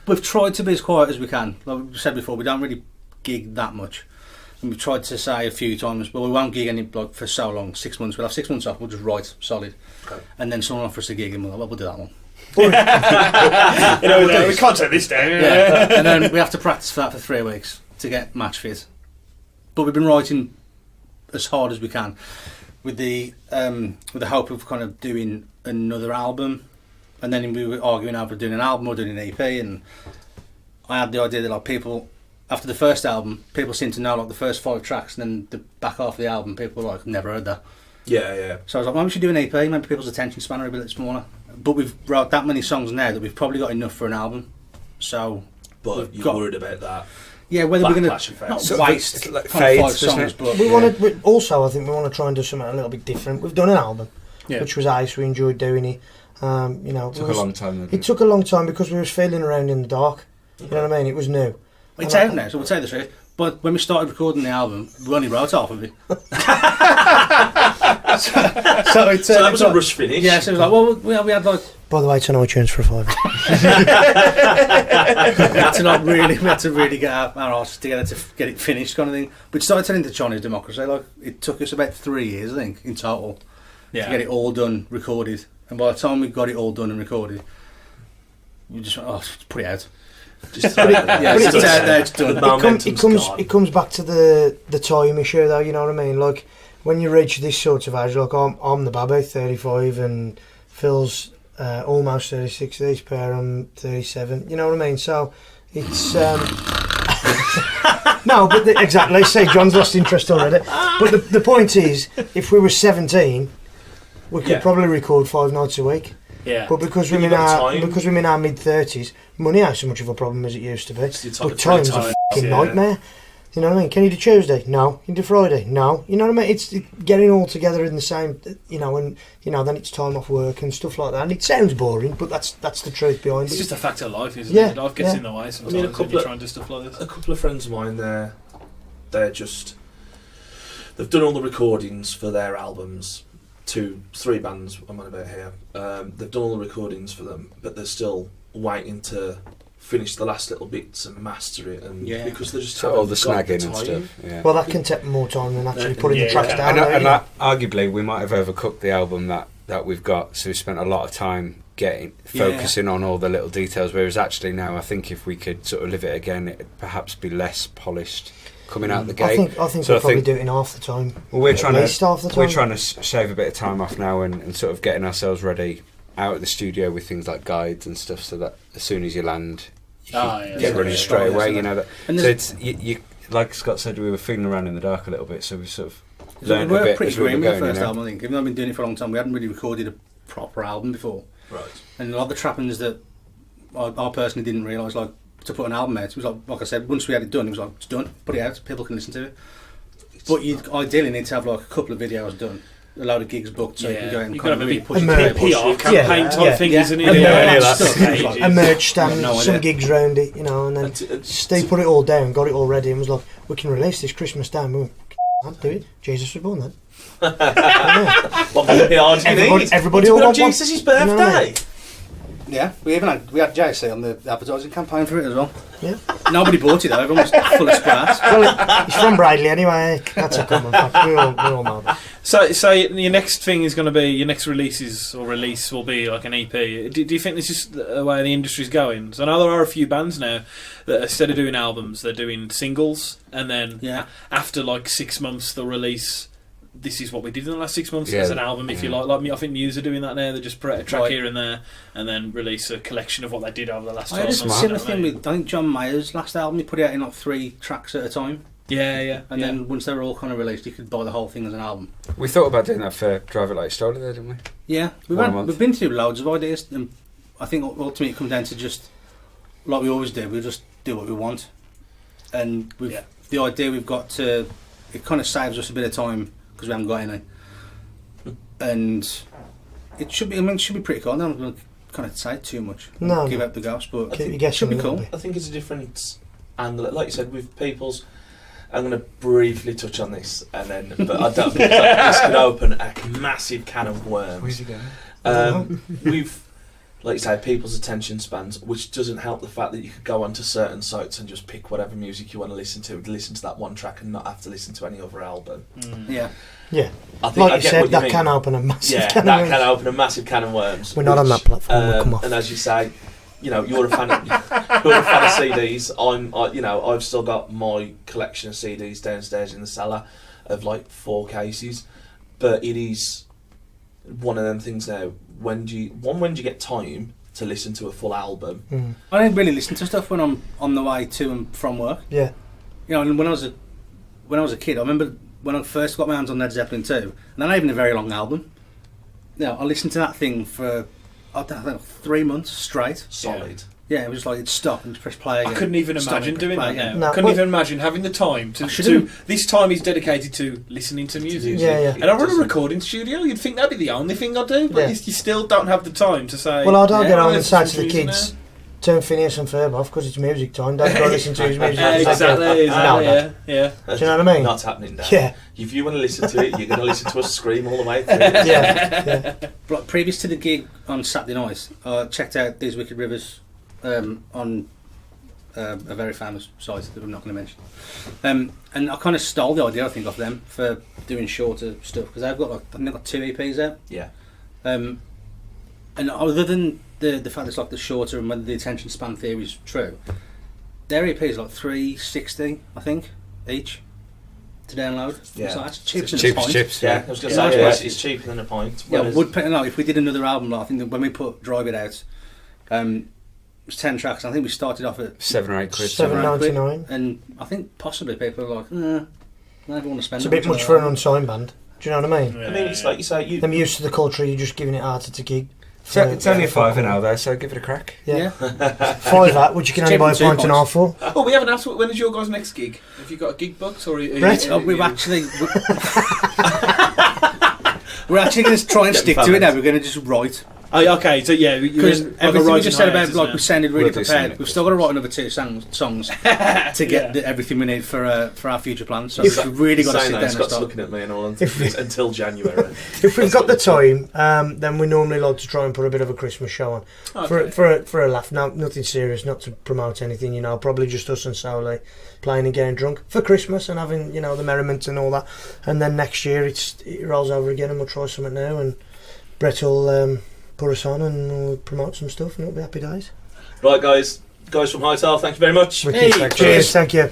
we've tried to be as quiet as we can. Like we said before, we don't really gig that much. And we've tried to say a few times, but we won't gig any for so long. 6 months. We'll have 6 months off. We'll just write solid, Okay. and then someone offers a gig, and we'll do that one. We can't take this down. Yeah, and then we have to practice for that for 3 weeks to get match fit. But we've been writing as hard as we can, with the hope of kind of doing another album, and then we were arguing over doing an album or doing an EP. And I had the idea that people, after the first album, people seem to know the first 5 tracks, and then the back half of the album, people were like, never heard that. Yeah. So I was like, maybe we should do an EP. Maybe people's attention span are a bit smaller. But we've wrote that many songs now that we've probably got enough for an album. So, But you're worried about that. yeah, whether we're going Backlash to effect. not Sort of waste like kind of 5 fades, doesn't songs, it? but We want to also. I think we want to try and do something a little bit different. We've done an album, Yeah. which was nice. We enjoyed doing it. Took a long time. It took a long time because we was feeling around in the dark. You know what I mean? It was new. it's out now, so we'll tell you the truth. But when we started recording the album, we only wrote half of it. so that was a rush finish. Yeah, so it was like, well, we had like... By the way, it's on iTunes for a $5. we had to really get our arses together to get it finished, kind of thing. But it started turning into Chinese democracy. It took us about 3 years, I think, in total, to get it all done, recorded. And by the time we got it all done and recorded, we just went, let's put it out. Just it's out there, it's done. It comes back to the time issue, though. You know what I mean? Like when you reach this sort of age, like I'm the baby, 35, and Phil's almost 36. This pair, I'm 37. You know what I mean? So it's no, but exactly. Say John's lost interest already. But the point is, if we were 17, we could probably record 5 nights a week. Yeah. But because we're in our mid-30s, money ain't so much of a problem as it used to be. But time's a fucking nightmare. You know what I mean? Can you do Tuesday? No. Can you do Friday? No. You know what I mean? It's getting all together in the same, and then it's time off work and stuff like that. And it sounds boring, but that's the truth behind it. It's just a fact of life, isn't Yeah, it? Life gets yeah. in the way sometimes when you try and do stuff like this. A couple of friends of mine, they've done all the recordings for their albums. 3 bands I'm on about here. They've done all the recordings for them, but they're still waiting to finish the last little bits and master it, and because they just all the haven't got snagging the and time. stuff. Yeah. Well, that can take more time than actually putting the tracks down. And that, arguably, we might have overcooked the album that we've got. So we spent a lot of time focusing on all the little details. Whereas actually now, I think if we could sort of live it again, it'd perhaps be less polished coming out the gate. I think we'll probably do it in half the time. Well, we're trying to shave a bit of time off now and sort of getting ourselves ready out of the studio with things like guides and stuff, so that as soon as you land, you can get running straight away. You know that. And so it's you like Scott said, we were feeling around in the dark a little bit, so we sort of learned a bit as we were going. The first album, I think, even though I've been doing it for a long time, we hadn't really recorded a proper album before. Right. And a lot of the trappings that I personally didn't realise, like, to put an album out. It was like I said, once we had it done, it was like, it's done, put it out, people can listen to it. But you ideally need to have like a couple of videos done, a load of gigs booked, so you can go out and kind of really push it. PR campaign type thing, isn't it? A merch stand, some gigs round it, you know, and then Steve put it all down, got it all ready, and was like, we can release this Christmas down. We went, can't do it. Jesus was born then. What kind of PR do you need? Everybody all got Jesus' birthday. Yeah, we had JC on the advertising campaign for it as well. Yeah. Nobody bought it though, everyone was full of sprats. Well, he's from Bradley anyway. That's a common fact. We all know that. So your next thing is going to be, your next release will be like an EP. Do you think this is the way the industry's going? So I know there are a few bands now that instead of doing albums, they're doing singles, and then after like 6 months they'll release. This is what we did in the last 6 months as an album, if you like. Like me, I think Muse are doing that now. They just put a track here and there, and then release a collection of what they did over the last 12 months. I had a similar thing with, I think, John Mayer's last album. He put it out in like 3 tracks at a time. Yeah. And then once they were all kind of released, you could buy the whole thing as an album. We thought about doing that for Drive It Like Stolen there, didn't we? Yeah, we've been through loads of ideas, and I think ultimately it comes down to just, like we always do, we just do what we want. And the idea we've got to, it kind of saves us a bit of time because we haven't got any. And it should be pretty cool. I'm not going to kind of say too much. Give up the ghost, but it should be cool. I think it's a different angle. Like you said, with People's, I'm going to briefly touch on this, and then, but I don't think this could open a massive can of worms. Where's it going? We've, like you say, people's attention spans, which doesn't help the fact that you could go onto certain sites and just pick whatever music you want to listen to that one track and not have to listen to any other album. Yeah. I think like I you get said, what that mean. can open a massive Yeah, can that of can open a massive can of worms. We're not on that platform. We'll come off. And as you say, you know, you're a fan of CDs. I've still got my collection of CDs downstairs in the cellar of like 4 cases, but it is one of them things now. When do you get time to listen to a full album? I don't really listen to stuff when I'm on the way to and from work. Yeah. You know, and when I was a kid, I remember when I first got my hands on Led Zeppelin 2, and they're not even a very long album. You know, I listened to that thing for, I don't know, 3 months straight. Solid. Yeah, it was just like it'd stop and just press play again. I couldn't even imagine doing that now. No, couldn't even imagine having the time to this time is dedicated to listening to music. Yeah. And I run a recording studio. You'd think that'd be the only thing I do, but you still don't have the time to say. Well, I don't get on and say to the kids, turn Phineas and Ferb off because it's music time. Don't go listen to his music. Exactly. Yeah. Do you know what I mean? Not happening now. Yeah. If you want to listen to it, you're going to listen to us scream all the way through. Yeah. But previous to the gig on Saturday night, I checked out These Wicked Rivers on a very famous site that I'm not going to mention. And I kind of stole the idea, I think, off them for doing shorter stuff because they've got they've got 2 EPs out. Yeah. And other than the fact it's like the shorter and whether the attention span theory is true, their EP is like $3.60, I think, each to download. Yeah. So that's cheaper than Cheap a pint. chips. Yeah, I was going to say it's cheaper than a pint. Yeah, if we did another album, like, I think that when we put Drive It Out, it was 10 tracks. I think we started off at £7 or £8. $7.99. And I think possibly people are like, I don't want to spend. It's a bit much for an unsigned band. Do you know what I mean? I mean, it's like you say, I'm used to the culture. You're just giving it harder to gig. It's only a £5 an hour there, so give it a crack. Yeah. $5, which you can only buy a pint and a half for. Oh, we haven't asked when is your guys' next gig? Have you got a gig booked or? Brett? We've actually. We're actually going to try and stick to it now. We're going to just write. Oh, okay, so yeah, because everything we just said about we sounded really We'll prepared. We've still got to write another 2 songs to get everything we need for our future plans. So we've really got to sit down and Scott's start. looking at me and all until January. If we've got the time, then we normally like to try and put a bit of a Christmas show on for a laugh. No, nothing serious, not to promote anything. You know, probably just us and Soli playing and getting drunk for Christmas and having the merriment and all that. And then next year it rolls over again and we'll try something new. And Brett will. Put us on and we'll promote some stuff and it'll be happy days. Right, guys from Hightale, thank you very much. Cheers, thank you.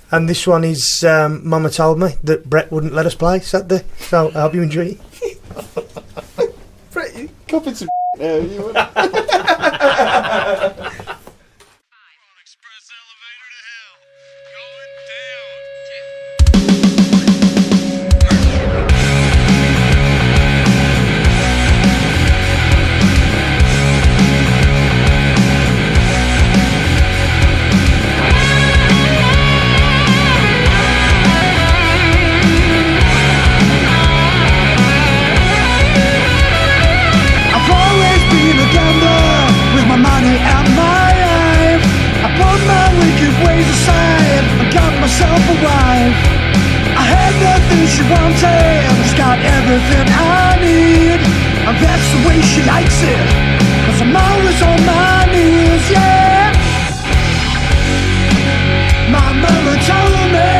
And this one is Mama told me that Brett wouldn't let us play Saturday, so I hope you enjoy it. Brett, you copping some now, you would. myself a wife. I had nothing she wanted, she's got everything I need. And that's the way she likes it, 'cause I'm always on my knees, yeah. My mama told me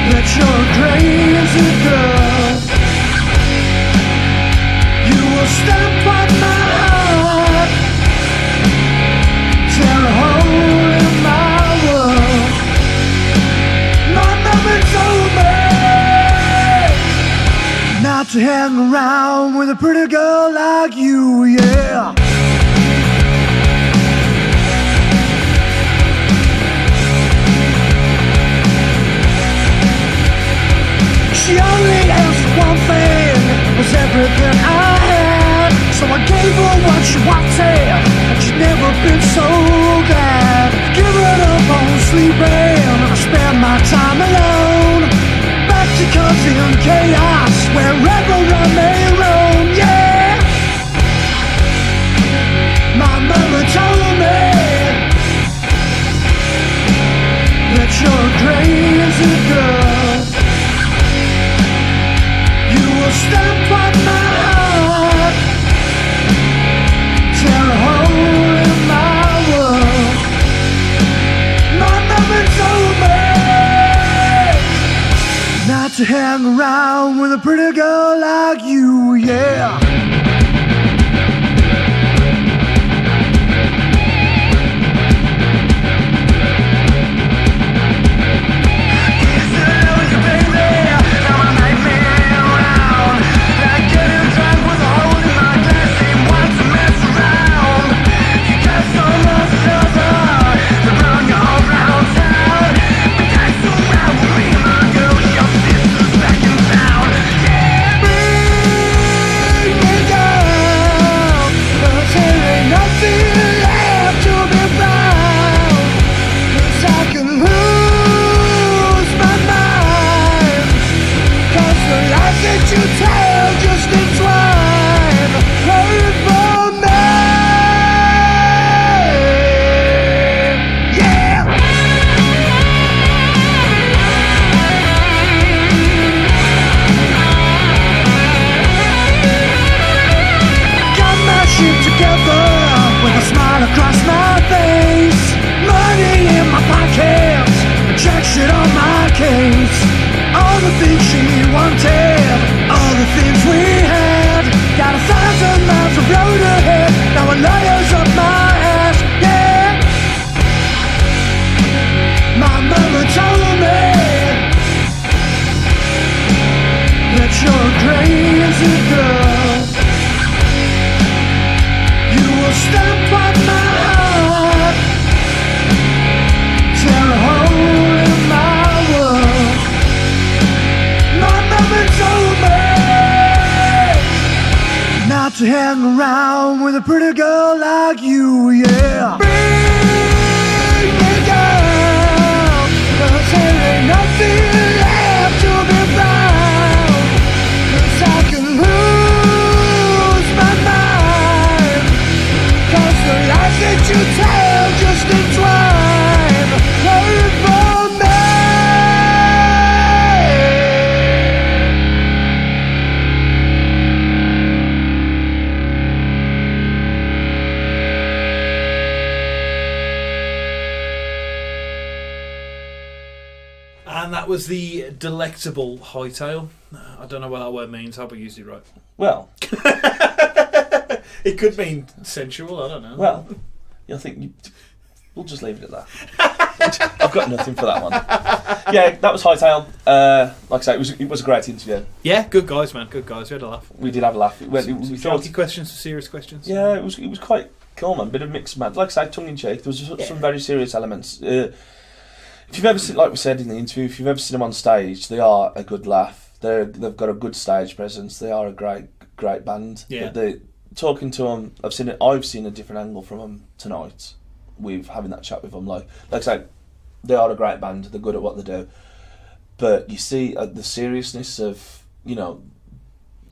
that you're a crazy girl. You will stamp on my heart, tear a hole in my world. My mama told me not to hang around with a pretty girl like you, yeah. She only asked for one thing, was everything I had. So I gave her what she wanted, and she'd never been so glad. Giving up on sleeping, I spend my time alone. Back to causing chaos, wherever I may roam, yeah. My mama told me that you're a crazy girl. Stamp on my heart, tear a hole in my world. My mama told me not to hang around with a pretty girl like you, yeah. Across my face, money in my pockets, check shit on my case. All the things she wanted, all the things we had. Got 1,000 miles of road ahead, now a lawyer's up my ass, yeah. My mama told me that you're a crazy girl. You will stamp on my heart, tear a hole in my world. My mama told me not to hang around with a pretty girl like you, yeah. Bring me down, 'cause there ain't nothing left to be found. 'Cause I can lose my mind, 'cause the lies that you tell just entwine right for me. And that was the delectable Hightale. I don't know what that word means. I hope I used it right. Well, it could mean sensual. I don't know. Well, I think we'll just leave it at that. I've got nothing for that one. Yeah, that was Hightale. Like I say, it was a great interview. Yeah, good guys, man. Good guys. We had a laugh. We did have a laugh. We thought questions, serious questions. Yeah, it was quite cool, man. Bit of mixed match. Like I say, tongue in cheek. There was some very serious elements. If you've ever seen, like we said in the interview, if you've ever seen them on stage, they are a good laugh. They've got a good stage presence. They are a great band. Yeah. But talking to them, I've seen a different angle from them tonight. With having that chat with them, like I said, they are a great band. They're good at what they do. But you see the seriousness of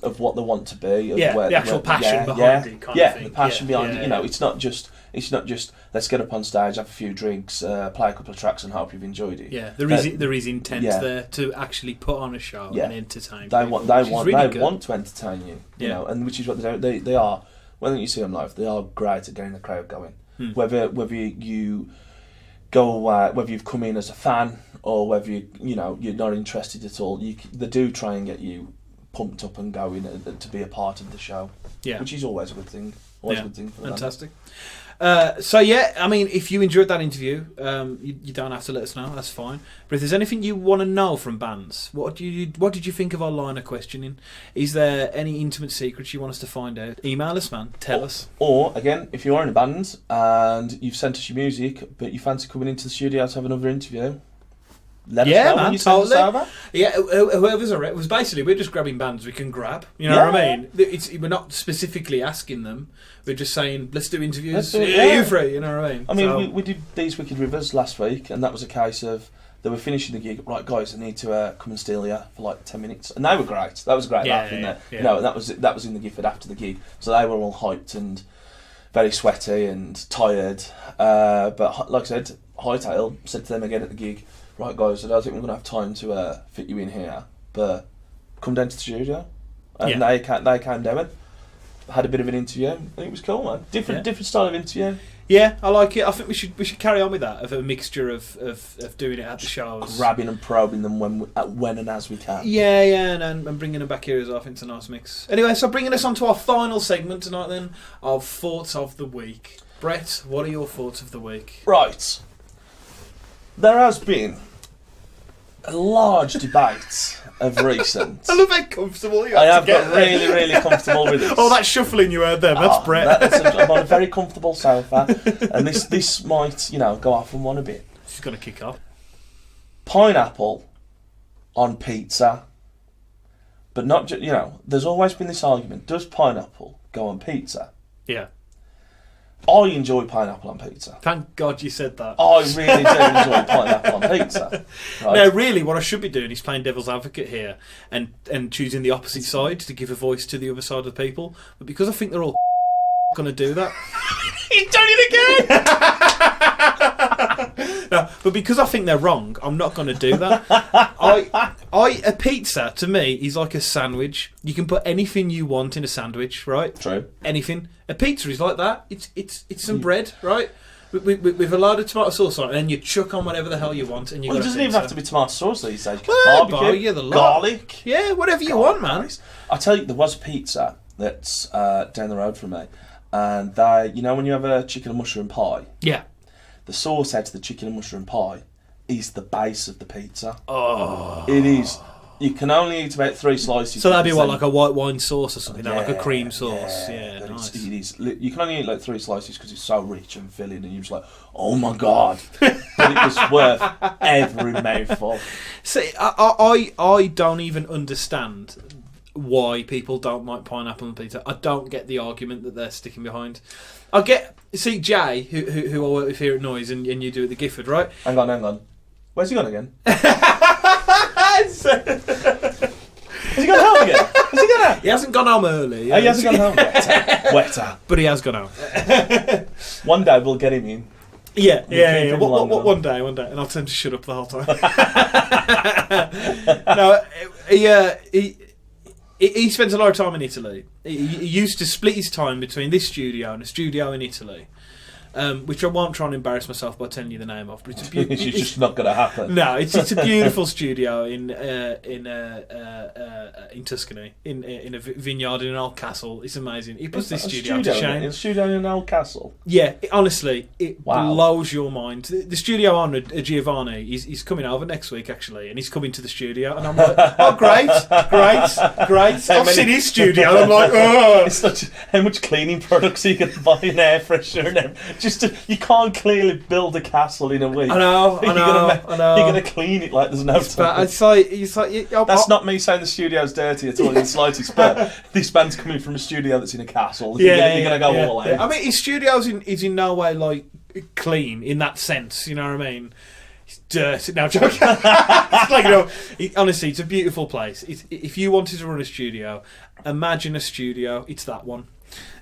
of what they want to be. The actual passion behind it. Kind of thing. The passion behind it. It's not just It's not just let's get up on stage, have a few drinks, play a couple of tracks, and hope you've enjoyed it. Yeah, there is intent there to actually put on a show and entertain. They want to entertain you, you know, and which is what they do. They are. When you see them live, they are great at getting the crowd going. Whether you go away, whether you've come in as a fan or whether you're not interested at all, they do try and get you pumped up and going to be a part of the show. Yeah, which is always a good thing. Always a good thing for them. Fantastic. So yeah, I mean, if you enjoyed that interview, you don't have to let us know. That's fine. But if there's anything you want to know from bands, what did you think of our line of questioning? Is there any intimate secrets you want us to find out? Email us, man. Tell us. Or again, if you are in a band and you've sent us your music, but you fancy coming into the studio to have another interview, let us know when you send us over. Yeah, whoever's around. It was basically, we're just grabbing bands we can grab. You know what I mean? We're not specifically asking them. We're just saying, let's do interviews. You're free. You know what I mean? I mean, we did These Wicked Rivers last week, and that was a case of they were finishing the gig. Right, guys, I need to come and steal you for like 10 minutes, and they were great. That was a great laugh in there. Yeah. And that was in the Gifford after the gig, so they were all hyped and very sweaty and tired. But like I said, Hightale said to them again at the gig, right guys, I don't think we're going to have time to fit you in here, but come down to the studio. And they came down, had a bit of an interview, and it was cool, man. Different style of interview. Yeah, I like it. I think we should carry on with that, of a mixture of doing it at the shows. Grabbing and probing them when and as we can. Yeah, and bringing them back here as well. I think it's a nice mix. Anyway, so bringing us on to our final segment tonight then, of Thoughts of the Week. Brett, what are your thoughts of the week? Right. There has been a large debate of recent. I love how comfortable you are. I have got really, really comfortable with this. Oh, that shuffling you heard there, that's Brett. I'm on a very comfortable sofa, and this might, go off on one a bit. She's going to kick off. Pineapple on pizza, but not just, there's always been this argument, does pineapple go on pizza? Yeah. I enjoy pineapple on pizza. Thank God you said that. I really do enjoy pineapple on pizza. Right? No, really, what I should be doing is playing devil's advocate here and choosing the opposite side to give a voice to the other side of the people. But because I think they're all going to do that... He's done it again! No, but because I think they're wrong, I'm not going to do that. A pizza, to me, is like a sandwich. You can put anything you want in a sandwich, right? True. Anything. A pizza is like that. It's some bread, right? With a load of tomato sauce on it, and then you chuck on whatever the hell you want, and you got a pizza. It doesn't even have to be tomato sauce these days. Barbecue, garlic. Yeah, whatever you want, man. I tell you, there was a pizza that's down the road from me, and they, when you have a chicken and mushroom pie? Yeah. The sauce out of the chicken and mushroom pie is the base of the pizza. Oh. It is. You can only eat about 3 slices. So that'd be like a white wine sauce or something, like a cream sauce. Yeah, nice. It is. You can only eat like 3 slices because it's so rich and filling, and you're just like, oh my God. But it was worth every mouthful. See, I don't even understand why people don't like pineapple on pizza. I don't get the argument that they're sticking behind. See, Jay, who I work with here at Noise, and you do at the Gifford, right? Hang on. Where's he gone again? Has he gone home again? He hasn't gone home early. He hasn't gone home. Wetter. But he has gone home. One day we'll get him in. Yeah. One day, and I'll tell him to shut up the whole time. No, he spends a lot of time in Italy. He used to split his time between this studio and a studio in Italy. Which I won't try and embarrass myself by telling you the name of, but it's just not going to happen. No, it's a beautiful studio in Tuscany, in a vineyard in an old castle. It's amazing. He puts this studio to shame. A studio in an old castle. Yeah, honestly, it blows your mind. The studio owner, Giovanni, he's coming over next week actually, and he's coming to the studio, and I'm like, oh great. I've seen his studio, and I'm like, oh. How much cleaning products are you going to buy in air freshener and everything? You can't clearly build a castle in a week. I know. You're going to clean it like there's no time. It's like that's not me saying the studio's dirty at all in the slightest, but this band's coming from a studio that's in a castle. You're going to go all out. I mean, his studio is in no way like clean in that sense. You know what I mean? It's dirty. Now, joking. It's like, honestly, it's a beautiful place. If you wanted to run a studio, imagine a studio. It's that one.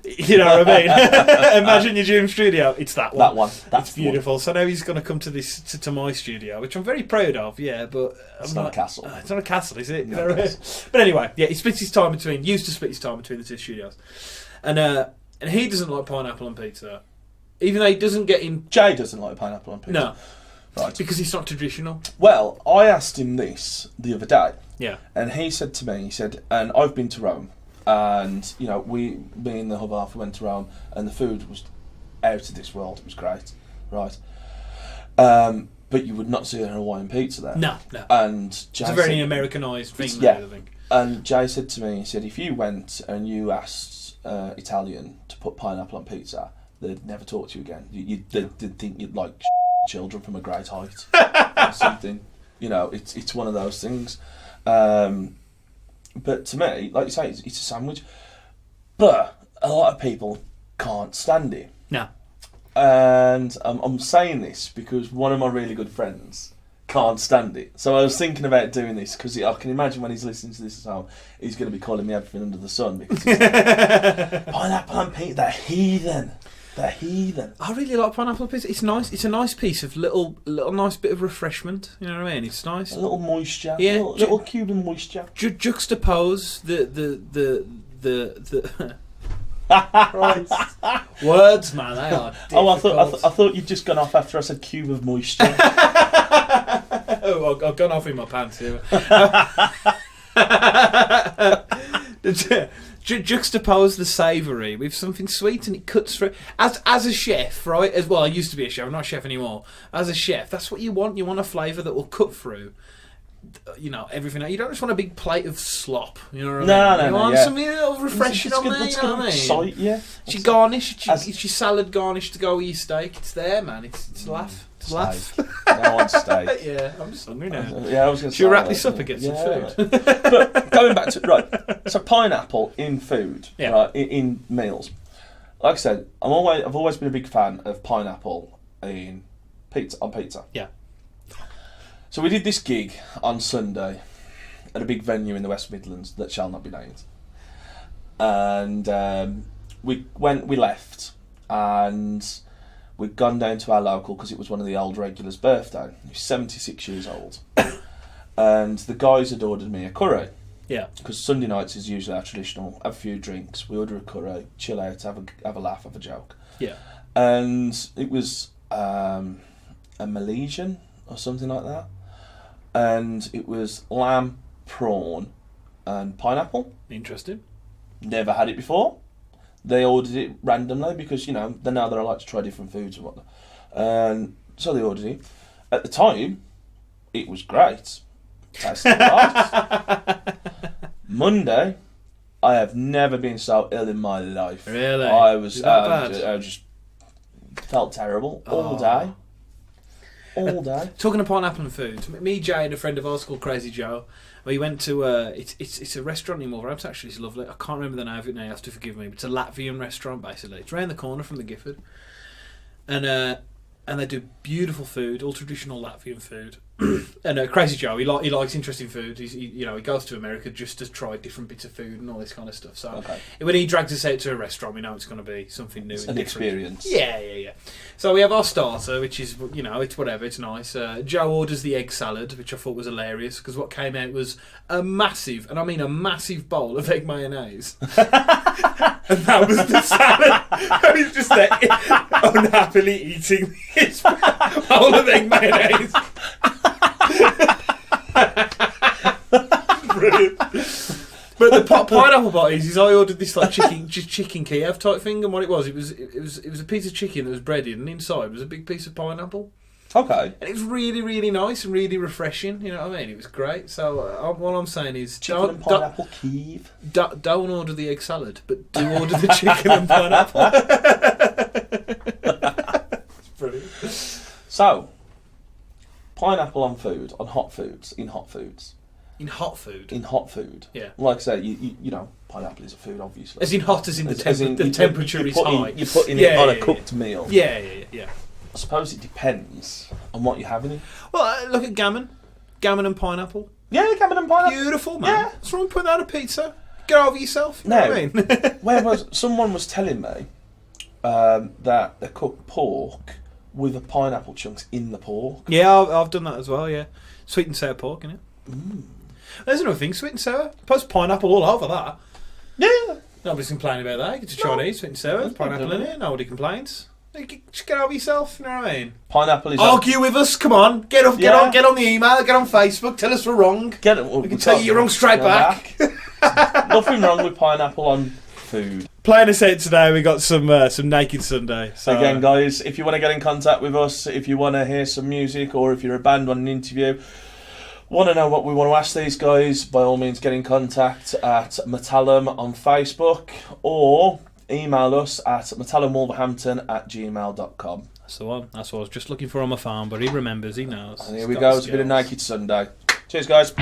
You know what I mean? Imagine your dream studio. It's that one. That one. That's it's beautiful. One. So now he's going to come to this to my studio, which I'm very proud of. Yeah, but it's not a castle. It's not a castle, is it? No, but anyway, yeah, he splits his time between. Used to split his time between the two studios, and he doesn't like pineapple on pizza, even though he doesn't get in. Jay doesn't like pineapple on pizza. No, right, because it's not traditional. Well, I asked him this the other day. Yeah, and he said to me, and I've been to Rome. And, you know, me and the other half went to Rome, and the food was out of this world. It was great, right? But you would not see a Hawaiian pizza there. No. And Jay it's a very Americanised thing, yeah. I think. And Jay said to me, he said, if you went and you asked Italian to put pineapple on pizza, they'd never talk to you again. They'd think you'd like children from a great height or something. You know, it's one of those things. But to me, like you say, it's a sandwich. But a lot of people can't stand it. No. And I'm saying this because one of my really good friends can't stand it. So I was thinking about doing this because I can imagine when he's listening to this at home, he's going to be calling me everything under the sun because he's like, pineapple and pizza, they're heathen. They're heathen. I really like pineapple pizza. It's nice. It's a nice piece of little nice bit of refreshment. You know what I mean? It's nice. A little moisture. Yeah. Little Cuban moisture. Juxtapose the Christ. Words, man, they are difficult. Oh, I thought you'd just gone off after I said cube of moisture. Oh, I've gone off in my pants here. Juxtapose the savoury with something sweet, and it cuts through. As a chef, right? As well, I used to be a chef. I'm not a chef anymore. As a chef, that's what you want. You want a flavour that will cut through. You know, everything. You don't just want a big plate of slop. You know what I mean? You want something a little refreshing on there. You know what I mean? Excite you. It's garnish. It's your salad garnish to go with your steak. It's there, man. It's a laugh. It's a laugh. I want steak. Yeah, I'm just hungry now. Yeah, I was going to say. Should we wrap this up and get some food? But going back to right, so pineapple in food, yeah. Right, in meals. Like I said, I've always been a big fan of pineapple in pizza on pizza. Yeah. So we did this gig on Sunday at a big venue in the West Midlands that shall not be named, and we left, and we'd gone down to our local because it was one of the old regulars' birthday. He was 76 years old, and the guys had ordered me a curry. Yeah. Because Sunday nights is usually our traditional. Have a few drinks. We order a curry, chill out, have a laugh, have a joke. Yeah. And it was a Malaysian or something like that. And it was lamb, prawn, and pineapple. Interesting. Never had it before. They ordered it randomly because, you know, they know that I like to try different foods and whatnot. And so they ordered it. At the time, it was great. Tasted right. Monday, I have never been so ill in my life. Really? I was. Bad? I just felt terrible all day. All day. Talking of pineapple and food, me, Jay, and a friend of ours called Crazy Joe, we went to it's a restaurant in Wolverhampton. Actually, it's lovely. I can't remember the name of it now. You have to forgive me. But it's a Latvian restaurant, basically. It's round the corner from the Gifford, and they do beautiful food, all traditional Latvian food. And Crazy Joe, he likes interesting food. He goes to America just to try different bits of food and all this kind of stuff. So when he drags us out to a restaurant, we know it's going to be something new. It's an experience. Yeah. So we have our starter, which is, you know, it's whatever, it's nice. Joe orders the egg salad, which I thought was hilarious because what came out was a massive, and I mean a massive bowl of egg mayonnaise. And that was the salad. And he's just there unhappily eating this bowl of egg mayonnaise. Brilliant. But the pineapple bodies is I ordered this like chicken Kiev type thing, and what it was a piece of chicken that was breaded, and inside was a big piece of pineapple. Okay. And it was really, really nice and really refreshing. You know what I mean? It was great. So what I'm saying is, chicken and pineapple Kiev. Don't order the egg salad, but do order the chicken and pineapple. It's brilliant. So, pineapple on food, on hot foods, in hot foods. In hot food? In hot food. Yeah. Like I say, you know, pineapple is a food, obviously. As in hot, as in the temperature is high. You're putting it on a cooked meal. Yeah. I suppose it depends on what you're having. Well, look at gammon and pineapple. Yeah, gammon and pineapple. Beautiful, man. Yeah. What's wrong with putting that on a pizza? Get over yourself. You know what I mean? Someone was telling me that they cook pork with the pineapple chunks in the pork. Yeah, I've done that as well. Yeah, sweet and sour pork, innit? There's another thing, sweet and sour. Post pineapple all over that. Yeah. Nobody's complaining about that. You get to Chinese, sweet and sour, pineapple in it. Nobody complains. Just get over yourself. You know what I mean? Pineapple is. Argue with us. Come on, get on the email. Get on Facebook. Tell us we're wrong. We can tell you you're wrong straight back. Nothing wrong with pineapple on food. Playing us out today, we got some Naked Sunday. So. Again, guys, if you want to get in contact with us, if you want to hear some music, or if you're a band on an interview, want to know what we want to ask these guys, by all means get in contact at Metallum on Facebook, or email us at metallumbwolverhampton@gmail.com. That's the one. That's what I was just looking for on my phone, but he remembers, he knows. And here we go, it's a bit of Naked Sunday. Cheers, guys.